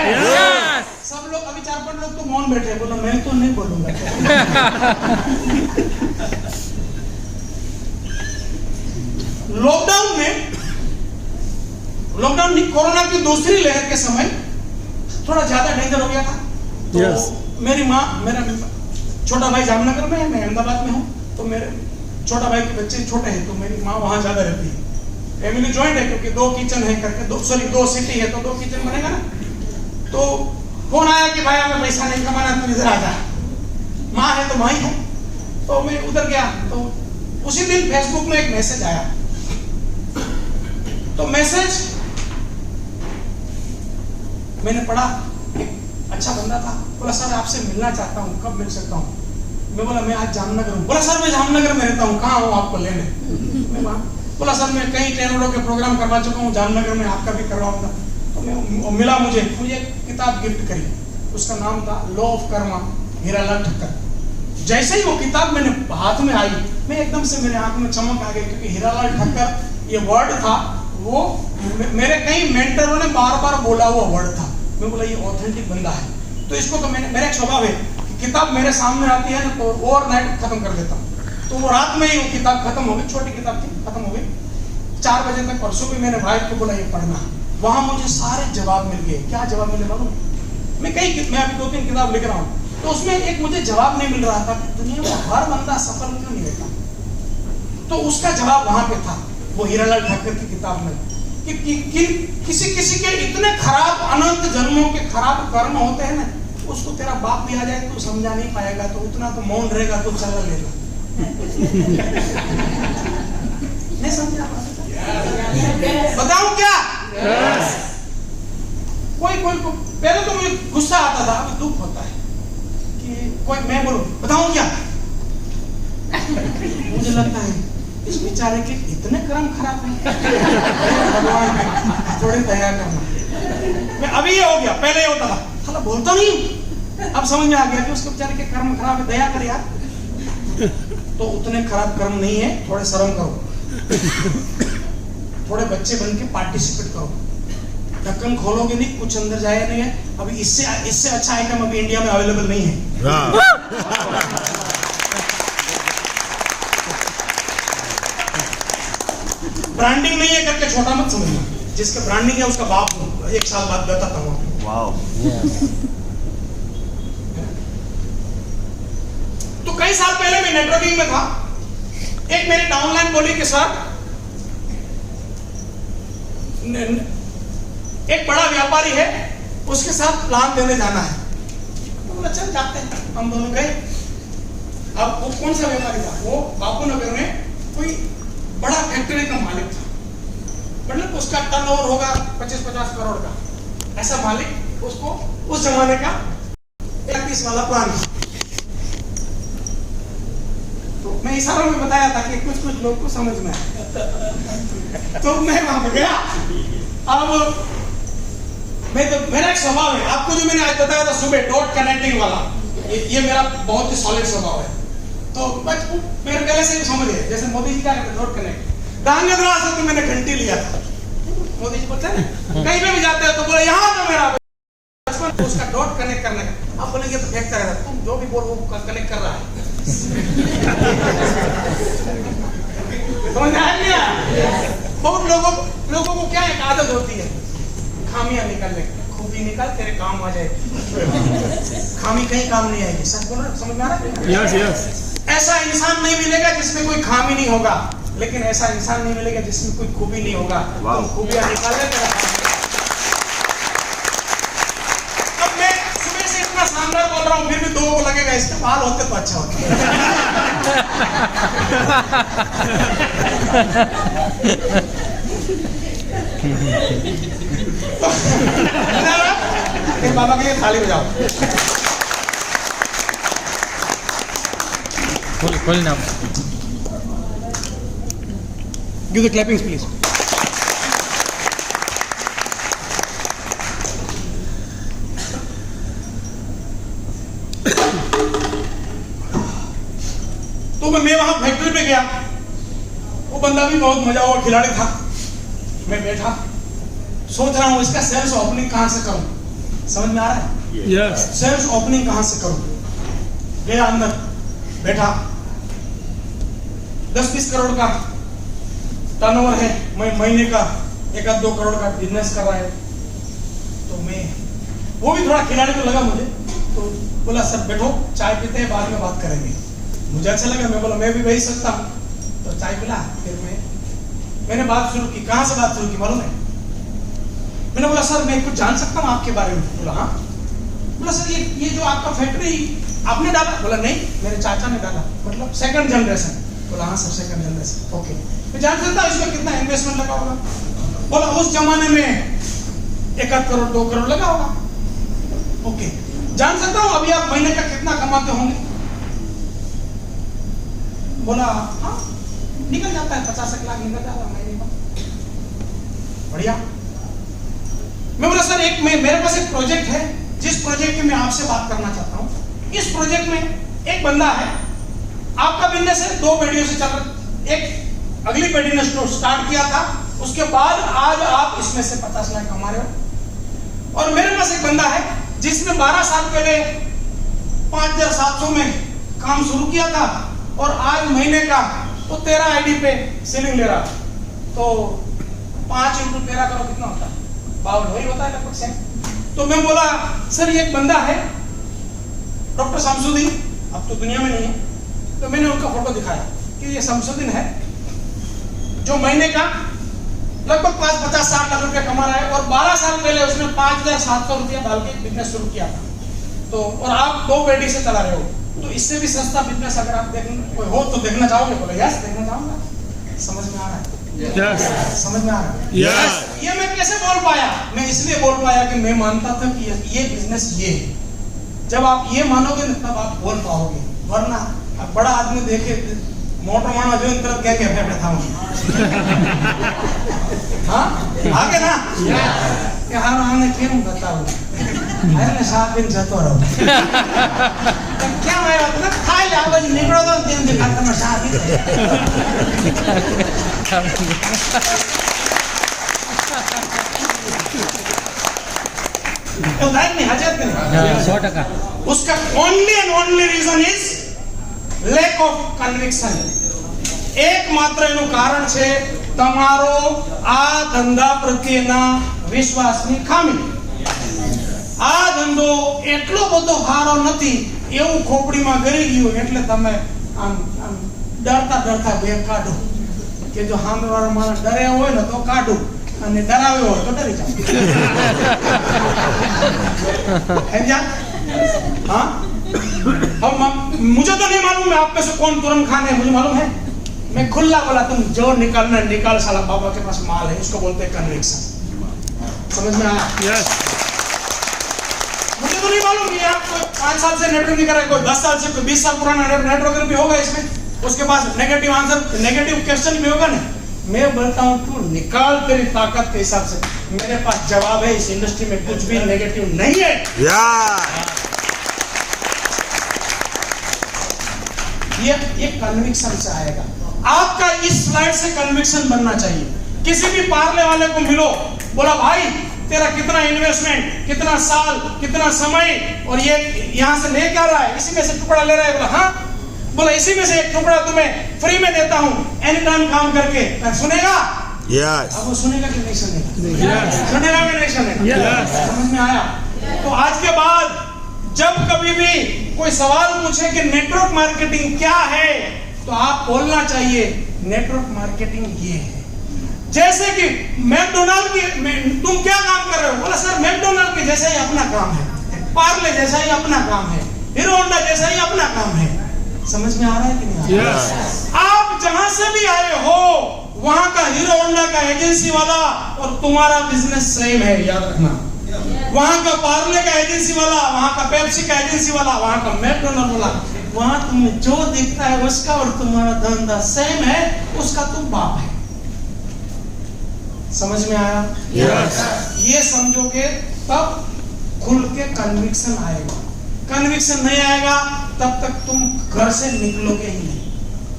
सब लोग अभी 4-5 लोग तो मौन बैठे हैं, बोला मैं तो नहीं बोलूंगा। लॉकडाउन नहीं, कोरोना की दूसरी लहर के समय थोड़ा ज्यादा डेंजर हो गया था। तो मेरी माँ, मेरा छोटा भाई जामनगर में है, मैं अहमदाबाद में हूँ, तो मेरे छोटा भाई के बच्चे छोटे हैं, तो मेरी माँ वहां ज्यादा रहती है। फैमिली जॉइंट है क्योंकि 2 किचन है करके, 2 सिटी है तो 2 किचन बनेगा ना। तो फोन आया कि भाई हमें पैसा नहीं कमाना, तू इधर आ जा। माँ है तो माँ ही है, तो मैं उधर गया। तो उसी दिन फेसबुक में एक मैसेज आया। तो मैसेज मैंने पढ़ा, एक अच्छा बंदा था, बोला सर आपसे मिलना चाहता हूँ, कब मिल सकता हूँ? मैं बोला मैं आज जामनगर हूँ। बोला सर मैं जामनगर में रहता हूँ, कहाँ हूँ आपको लेने? मैं बोला सर मैं कई टेनरों के प्रोग्राम करवा चुका हूँ जामनगर में, आपका भी करवाऊंगा। तो मैं मिला, मुझे एक किताब गिफ्ट करी, उसका नाम था लॉ ऑफ कर्मा, हीरालाल ठक्कर। जैसे ही वो किताब मैंने हाथ में आई, मैं एकदम से मेरे आंख में चमक आ गई, क्योंकि हीरालाल ठक्कर ये वर्ड था, वो मेरे कई मेंटरों ने बार बार बोला हुआ वर्ड था। मैं बोला ये ऑथेंटिक बंदा है। तो इसको तो मैंने, मेरा एक स्वभाव है, किताब मेरे सामने आती है ना तो ओवरनाइट खत्म कर देता हूँ। तो वो रात में ही वो किताब खत्म हो गई, छोटी किताब थी, खत्म हो गई। 4 बजे तक परसों भी मैंने भाई को बोला ये पढ़ना। वहां मुझे सारे जवाब मिल गए। क्या जवाब मिले मालूम? मैं अभी 2-3 किताब लिख रहा हूँ, तो उसमें एक मुझे जवाब नहीं मिल रहा था कि दुनिया में हर बंदा सफल क्यों नहीं रहता। तो उसका जवाब वहां पे था, वो हीरालाल ठक्कर की किताब में, कि किसी के इतने खराब अनंत जन्मों के खराब कर्म होते हैं ना, उसको तेरा बाप भी आ जाए तो समझा नहीं पाएगा, तो उतना तो मौन रहेगा, तो चला लेगा। नहीं समझा? बताऊं क्या? कोई पहले तो मुझे गुस्सा आता था, अभी दुख होता है कि कोई, मैं बोलूं बताऊं क्या? मुझे लगता है इस बेचारे के इतने कर्म खराब हैं, भगवान थोड़ी दया करना। मैं अभी ये हो गया, पहले ये होता था साला बोलता नहीं, अब समझ में आ गया कि उसके बेचारे के कर्म खराब है, दया कर यार। तो उतने खराब कर्म नहीं है, थोड़े शर्म करो, थोड़े बच्चे बन के पार्टिसिपेट करो। ढक्कन खोलोगे नहीं, कुछ अंदर जाएगा नहीं है। अभी इससे अच्छा आइटम अभी इंडिया में अवेलेबल नहीं है। ब्रांडिंग नहीं है करके छोटा मत समझना, जिसका ब्रांडिंग है उसका बाप 1 साल बाद बताता हूँ। वाओ। तो कई साल पहले मैं नेटवर्किंग में था, एक मेरी डाउनलाइन बोली कि सर एक बड़ा व्यापारी है, उसके साथ प्लान देने जाना है। तो बोला चल जाते हैं। हम दोनों गए। अब वो कौन सा व्यापारी था? वो बापू नगर में कोई बड़ा फैक्ट्री का मालिक था, मतलब उसका टर्नओवर होगा 25-50 करोड़ का, ऐसा मालिक। उसको उस जमाने का 31 वाला प्लान था। तो मैं इशारों में बताया था कि कुछ लोग को समझ में आया। तो मैं वहां पे गया। अब मेरा एक स्वभाव है, आपको जो मैंने आज बताया था सुबह डॉट कनेक्टिंग वाला, ये मेरा बहुत ही सॉलिड स्वभाव है। तो मेरे पहले से समझ है, जैसे मोदी जी क्या कहते हैं डॉट कनेक्ट। दांगेद्रा से तो मैंने घंटी लिया था, मोदी जी बोलते हैं ना कहीं पे भी जाते हैं तो बोले यहाँ पे मेरा बचपन, उसका डॉट कनेक्ट करने का। आप बोलेंगे तो फेंकता रहता, तुम जो भी बोल वो कनेक्ट कर रहा है। समझ में आया क्या? बहुत लोगों को क्या एक आदत होती है, खामियां निकालने, खूबी निकाल तेरे काम आ जाए। खामी कहीं काम नहीं आएगी। सच बोल रहे, समझ में आ रहा है? Yes yes. ऐसा इंसान नहीं मिलेगा जिसमें कोई खामी नहीं होगा, लेकिन ऐसा इंसान नहीं मिलेगा जिसमें कोई खूबी नहीं होगा। तुम खूबियां निकाले तेरा काम। अब मैं सुबह से इतना शानदार बोल रहा हूँ, फिर भी 2 को लगेगा इसके बाल होते तो अच्छा होता। बाबा के लिए थाली बजाओ। खोल नाम। Give the clappings, please. तो मैं वहां फैक्ट्री पे गया, वो बंदा भी बहुत मजा हुआ, खिलाड़ी था। मैं बैठा सोच रहा हूं इसका सेल्स ओपनिंग कहां से करूं, समझ में आ रहा है? Yes. सेल्स ओपनिंग कहां से करूं? गया अंदर, बैठा, 10-20 करोड़ का टर्नओवर है, मैं महीने का 1-2 करोड़ का बिजनेस कर रहा है। तो मैं, वो भी थोड़ा खिलाड़ी को लगा मुझे, तो बोला सर बैठो, चाय पीते हैं, बाद में बात करेंगे। मुझे अच्छा लगा, मैं बोला मैं भी वही सकता हूँ, तो चाय पिला। फिर मैंने बात शुरू की। कहाँ से बात शुरू की मालूम है? मैंने बोला सर मैं कुछ जान सकता हूँ आपके बारे में? बोला हाँ। बोला सर ये जो आपका फैक्ट्री आपने डाला? बोला नहीं, मेरे चाचा ने डाला। मतलब सेकंड जनरेशन? बोला हाँ सर सेकंड जनरेशन। ओके, मैं जान सकता हूँ इसमें कितना इन्वेस्टमेंट लगा होगा? बोला उस जमाने में 1 करोड़ 2 करोड़ लगा होगा। ओके, जान सकता हूँ अभी आप महीने का कितना कमाते होंगे? बोला हाँ निकल जाता है 50 लाख निकल जाता है महीने का। बढ़िया। मैं बोला सर मेरे पास एक प्रोजेक्ट है, जिस प्रोजेक्ट की मैं आपसे बात करना चाहता हूँ। इस प्रोजेक्ट में एक बंदा है, आपका बिजनेस है 2 पेढ़ियों से चल रहा, एक अगली पेढ़ी ने स्टार्ट किया था, उसके बाद आज आप इसमें से 50 लाख कमा रहे हो। और मेरे पास एक बंदा है जिसने 12 साल पहले 5,700 में काम शुरू किया था और आज महीने का वो 13 आईडी पे सेलिंग ले रहा। तो 5 × 13 करो कितना होता है? 52 वही होता है लगभग से। तो मैं बोला सर ये एक बंदा है डॉक्टर शमसुद्दीन, अब तो दुनिया में नहीं है। तो मैंने उनका फोटो दिखाया कि ये शमसुद्दीन है जो महीने का लगभग 50-60 लाख रुपया कमा रहा है और 12 साल पहले उसने 5,700 रुपया डाल के बिजनेस शुरू किया था। तो और आप 2 पेढ़ी से चला रहे हो, तो इससे भी सस्ता बिजनेस अगर आप कोई हो तो देखना चाहोगे? बोले यस देखना चाहूंगा। समझ में आ रहा है? Yes. समझ में आ रहा है? Yes. ये मैं कैसे बोल पाया? मैं इसलिए बोल पाया कि मैं मानता था कि ये बिजनेस ये है। जब आप ये मानोगे ना तब आप बोल पाओगे, वरना अब बड़ा आदमी देखे मोटर मानो जो इन तरफ क्या क्या बैठा था हाँ आगे ना यार आने क्यों बताओ अरे साथ दिन जतो रहो क्या मैं मतलब खाई ले अब निकलो तो दिन दिखाता मैं साथ तो लाइफ में हजरत नहीं 100%। उसका only and only reason is lack of conviction. એકમાત્ર એનું કારણ છે તમારો આ ધંધા પ્રત્યેના વિશ્વાસની ખામી। આ ધંધો એટલો બધો સારો નથી એવું ખોપડીમાં ગરી ગયું એટલે તમે આમ ડરતા ડરતા બે કાઢો કે જો સામેવાળો માણસ ડરે હોય ને તો કાઢો અને ડરાવ્યો હોય તો ડરી જાઓ। સમજ્યા? हाँ अब मुझे तो नहीं मालूम है आप में से कौन तुरंत खाने, मुझे मालूम है मैं खुला बोला तुम जो निकालना निकाल, साला बाबा के पास माल है, इसको बोलते हैं कन्विक्शन। समझ में आया? Yes. मुझे तो नहीं मालूम कि आप 5 साल से नेटवर्क नहीं कर रहे, कोई 10 साल से, कोई 20 साल पुराना नेटवर्कर भी होगा इसमें, उसके पास नेगेटिव आंसर नेगेटिव क्वेश्चन भी होगा ना। मैं बोलता हूँ तू निकाल तेरी ताकत के हिसाब से, मेरे पास जवाब है, इस इंडस्ट्री में कुछ भी नेगेटिव नहीं है। ये कन्विक्शन से आएगा। आपका इस स्लाइड से कन्विक्शन बनना चाहिए। किसी भी पार्ले वाले को मिलो, बोला भाई तेरा कितना इन्वेस्टमेंट, कितना साल, कितना समय और ये यहाँ से ले क्या रहा है, इसी में से टुकड़ा ले रहा है? बोला हाँ। बोला इसी में से एक टुकड़ा तुम्हें फ्री में देता हूँ, एनी टाइम काम करके। सुनेगा? Yes. अब वो सुनेगा कि नहीं सुनेगा? सुनेगा कि नहीं सुनेगा? समझ में आया? तो आज के बाद जब कभी भी कोई सवाल पूछे कि नेटवर्क मार्केटिंग क्या है, तो आप बोलना चाहिए नेटवर्क मार्केटिंग ये है। जैसे कि मैकडोनाल्ड की तुम क्या काम कर रहे हो? बोला सर मैकडोनाल्ड के जैसा ही अपना काम है, पार्ले जैसा ही अपना काम है, हीरो होंडा जैसा ही अपना काम है। समझ में आ रहा है कि नहीं आ रहा? Yes. आप जहां से भी आए हो वहां का हीरो होंडा का एजेंसी वाला और तुम्हारा बिजनेस सेम है, याद रखना। वहां का पार्ले का एजेंसी वाला, वहां का पेप्सी का एजेंसी वाला, वहां का मैकडोनल्ड वाला, वहां तुम्हें जो दिखता है उसका और तुम्हारा धंधा सेम है, उसका तुम बाप है। समझ में आया? Yes. ये समझोगे तब खुल के कन्विक्शन आएगा। कन्विक्शन नहीं आएगा तब तक तुम घर से निकलोगे ही नहीं।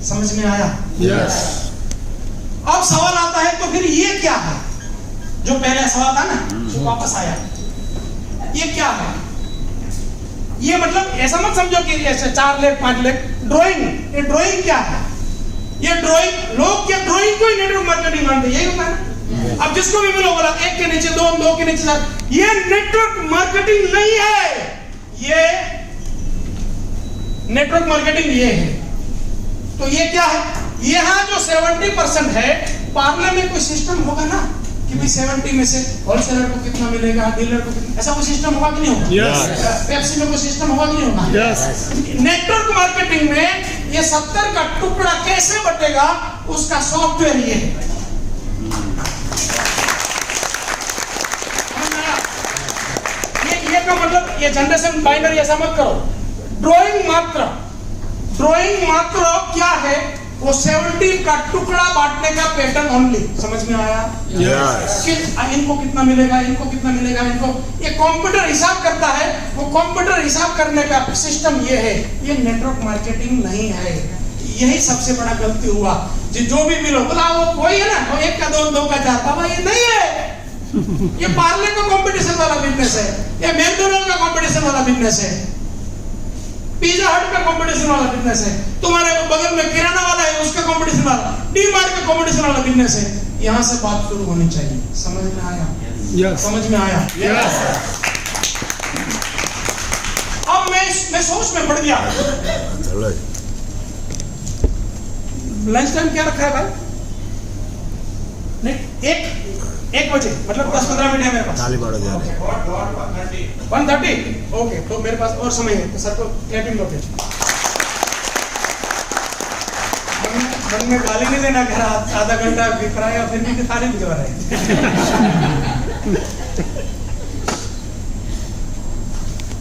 समझ में आया? Yes. अब सवाल आता है तो फिर ये क्या है? जो पहले सवाल था ना, जो वापस आया, ये क्या है? ये मतलब ऐसा मत समझो कि ऐसे 4 लाख 5 लाख ड्राइंग, ये ड्राइंग क्या है? ये ड्राइंग, लोग क्या ड्राइंग को ही नेटवर्क मार्केटिंग मानते हैं, यही होता है ना? अब जिसको भी मिलो बोला 1 के नीचे 2, 2 के नीचे 4, ये नेटवर्क मार्केटिंग नहीं है, ये नेटवर्क मार्केटिंग ये है। तो ये क्या है? यहाँ जो 70% है, पार्ले में कोई सिस्टम होगा ना कि भाई 70 में से होलसेलर को कितना मिलेगा, डीलर को कितना, ऐसा कोई सिस्टम होगा कि नहीं होगा? Yes. पेप्सी में कोई सिस्टम होगा कि नहीं होगा? Yes. नेटवर्क मार्केटिंग में ये 70 का टुकड़ा कैसे बटेगा, उसका सॉफ्टवेयर ये है। ये का मतलब ये जनरेशन बाइनरी ऐसा मत करो। ड्राइंग मात्र क्या है? वो 70 का टुकड़ा बांटने का पैटर्न ओनली। समझ में आया? Yes. कि इनको कितना मिलेगा, इनको कितना मिलेगा, इनको, ये कंप्यूटर हिसाब करता है। वो कंप्यूटर हिसाब करने का सिस्टम ये है, ये नेटवर्क मार्केटिंग नहीं है। यही सबसे बड़ा गलती हुआ। जो भी मिलो बोला वो वही है ना, वो 1 का 2, 2 का 4, बाबा ये नहीं है। ये पार्ले का कंपटीशन वाला बिजनेस है, ये मैकडॉनल्ड का कंपटीशन वाला बिजनेस है, पिज्जा हट का कंपटीशन वाला बिजनेस है, तुम्हारे बगल में किराना वाला है उसका कंपटीशन वाला, डी मार्ट का कंपटीशन वाला बिजनेस है। यहाँ से बात शुरू होनी चाहिए। समझ में आया? Yes. समझ में आया? Yes. अब मैं सोच में पड़ गया। लंच टाइम क्या रखा है भाई? नहीं, 1 बजे, मतलब 10-15 मिनट है मेरे पास। 1:30 ओके, तो मेरे पास और समय है, तो सर को क्लैपिंग लो। मन में गाली नहीं देना, घर आधा घंटा बिखराया फिर भी ताली भिजवा रहे।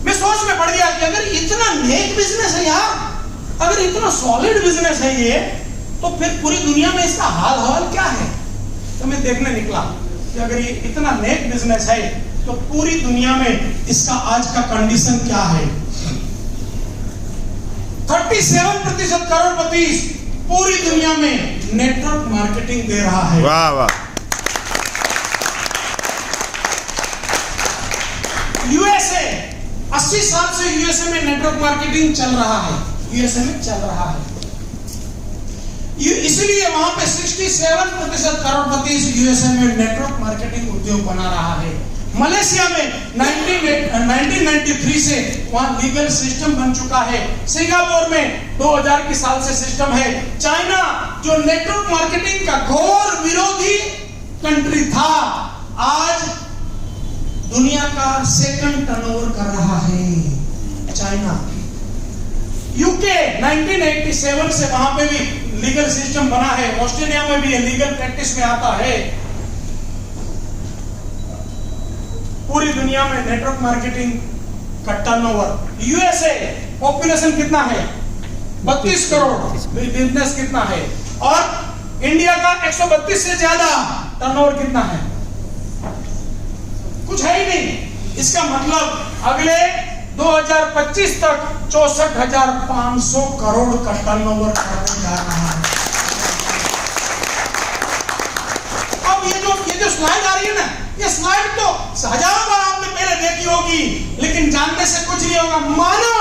मैं सोच में पड़ गया कि अगर इतना नेक बिजनेस है यार, अगर इतना सॉलिड बिजनेस है ये, तो फिर पूरी दुनिया में इसका हाल हवाल क्या है? तो मैं देखने निकला कि अगर ये इतना नेक बिजनेस है तो पूरी दुनिया में इसका आज का कंडीशन क्या है। 37% करोड़पति पूरी दुनिया में नेटवर्क मार्केटिंग दे रहा है। वाह वाह। यूएसए 80 साल से यूएसए में नेटवर्क मार्केटिंग चल रहा है, यूएसए में चल रहा है। इसलिए वहां पे 67% करोड़पति यूएसए में नेटवर्क मार्केटिंग उद्योग बना रहा है। मलेशिया में 1993 से वहां लीगल सिस्टम बन चुका है। सिंगापुर में 2000 की साल से सिस्टम है। चाइना जो नेटवर्क मार्केटिंग का घोर विरोधी कंट्री था, आज दुनिया का 2nd टर्नओवर कर रहा है चाइना। यूके 1987 से वहां पे भी लीगल सिस्टम बना है। ऑस्ट्रेलिया में भी लीगल प्रैक्टिस में आता है। पूरी दुनिया में नेटवर्क मार्केटिंग का टर्नओवर। यूएसए पॉपुलेशन कितना है? 32 करोड़। बिजनेस कितना है? और इंडिया का 132 से ज्यादा। टर्नओवर कितना है? कुछ है ही नहीं। इसका मतलब अगले 2025 तक 64,500 करोड़ का टर्नओवर करने जा रहा है। अब ये जो स्लाइड आ रही है ना, ये स्लाइड तो हजारों बार आपने पहले देखी होगी, लेकिन जानने से कुछ नहीं होगा। मानो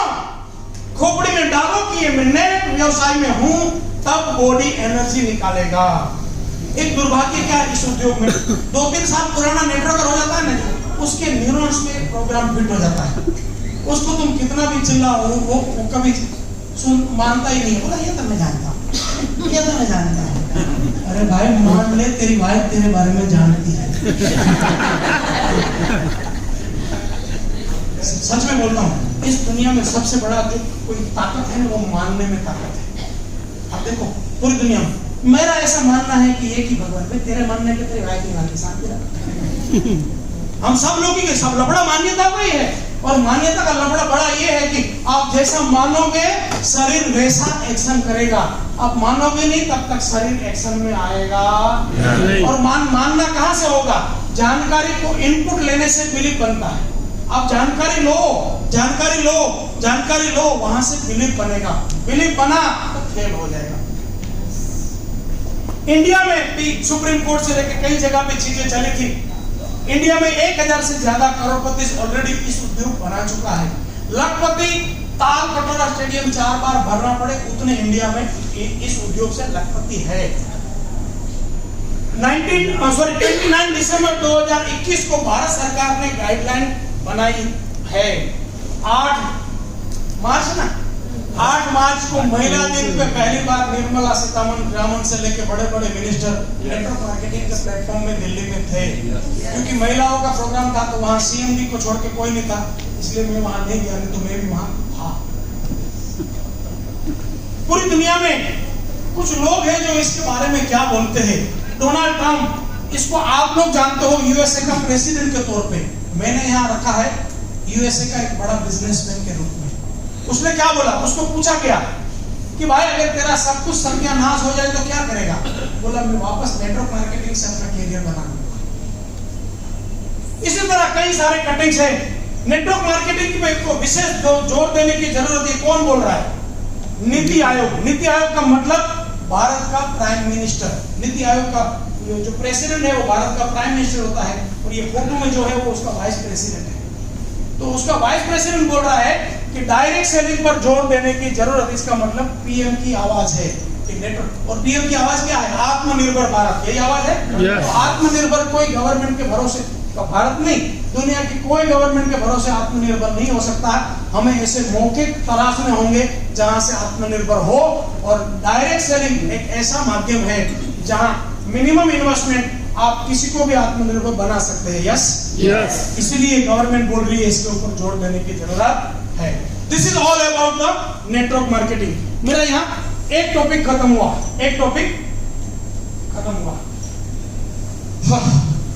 खोपड़ी में डालो कि ये मैं नए व्यवसाय में हूं, तब बॉडी एनर्जी निकालेगा। एक दुर्भाग्य क्या है इस उद्योग में, 2-3 साल पुराना नेटवर्कर हो जाता है ना, उसके न्यूरॉन्स में एक प्रोग्राम फिट हो जाता है। उसको तुम कितना भी चिल्लाओ, वो कभी मानता ही नहीं। बोला ये तो मैं जानता हूं, ये तो मैं जानता हूं। अरे भाई मान ले, तेरी वाइफ तेरे बारे में जानती है। सच में बोलता हूँ, इस दुनिया में सबसे बड़ा जो कोई ताकत है ना, वो मानने में ताकत है। अब देखो पूरी दुनिया में मेरा ऐसा मानना है कि एक ही भगवान है। तेरे मानने के तेरी वाइफ नहीं मानती, शांति रख। हम सब लोग ही सब लफड़ा मान्यता का ही है, और मान्यता का लफड़ा बड़ा ये है कि आप जैसा मानोगे शरीर वैसा एक्शन करेगा। आप मानोगे नहीं तब तक शरीर एक्शन में आएगा। और मानना कहां से होगा? जानकारी को इनपुट लेने से बिलीफ बनता है। आप जानकारी लो, वहां से बिलीफ बनेगा। बिलीफ बना तो फेल हो जाएगा। इंडिया में भी सुप्रीम कोर्ट से लेकर कई जगह पे चीजें चली थी। इंडिया में 1000 से ज्यादा करोड़पति ऑलरेडी इस उद्योग बना चुका है। लखपति ताल कटोरा स्टेडियम 4 बार भरना पड़े उतने इंडिया में इस उद्योग से लखपति है। 29 दिसंबर 2021 को भारत सरकार ने गाइडलाइन बनाई है। 8 मार्च को महिला दिन पे पहली बार निर्मला सीतारमण से लेके बड़े बड़े मिनिस्टर नेटवर्क मार्केटिंग के प्लेटफॉर्म में दिल्ली में थे। क्योंकि महिलाओं का प्रोग्राम था तो वहाँ सीएमडी को छोड़ के कोई नहीं था, इसलिए मैं वहां नहीं गया, नहीं तो मैं भी वहां था। पूरी दुनिया में कुछ लोग हैं जो इसके बारे में क्या बोलते हैं। डोनाल्ड ट्रंप, इसको आप लोग जानते हो, यूएसए का प्रेसिडेंट के तौर पे मैंने यहाँ रखा है यूएसए का एक बड़ा बिजनेसमैन के रूप में। उसने क्या बोला, उसको पूछा गया कि भाई अगर तेरा सब कुछ सत्यानाश हो जाए तो क्या करेगा? बोला मैं वापस नेटवर्क मार्केटिंग से अपना कैरियर बनाऊंगा। इसी तरह कई सारे कटिंग्स है। नेटवर्क मार्केटिंग को विशेष जोर देने की जरूरत है। कौन बोल रहा है? नीति आयोग। नीति आयोग का मतलब भारत का प्राइम मिनिस्टर। नीति आयोग का जो प्रेसिडेंट है वो भारत का प्राइम मिनिस्टर होता है और ये फोटो में जो है वो उसका वाइस प्रेसिडेंट है। तो उसका वाइस प्रेसिडेंट बोल रहा है कि डायरेक्ट सेलिंग पर जोर देने की जरूरत। इसका मतलब पीएम की आवाज है नेटवर्क। और पीएम की आवाज क्या है? आत्मनिर्भर भारत, यही आवाज है। तो आत्मनिर्भर कोई गवर्नमेंट के भरोसे का भारत नहीं, दुनिया की कोई गवर्नमेंट के भरोसे आत्मनिर्भर नहीं हो सकता। हमें ऐसे मौके तलाशने होंगे जहां से आत्मनिर्भर हो। और डायरेक्ट सेलिंग एक ऐसा माध्यम है जहां मिनिमम इन्वेस्टमेंट आप किसी को भी आत्मनिर्भर बना सकते हैं। यस, इसीलिए गवर्नमेंट बोल रही है इसके ऊपर जोर देने की जरूरत है। This is all about the network marketing. मेरा यहाँ एक टॉपिक खत्म हुआ, एक टॉपिक खत्म हुआ।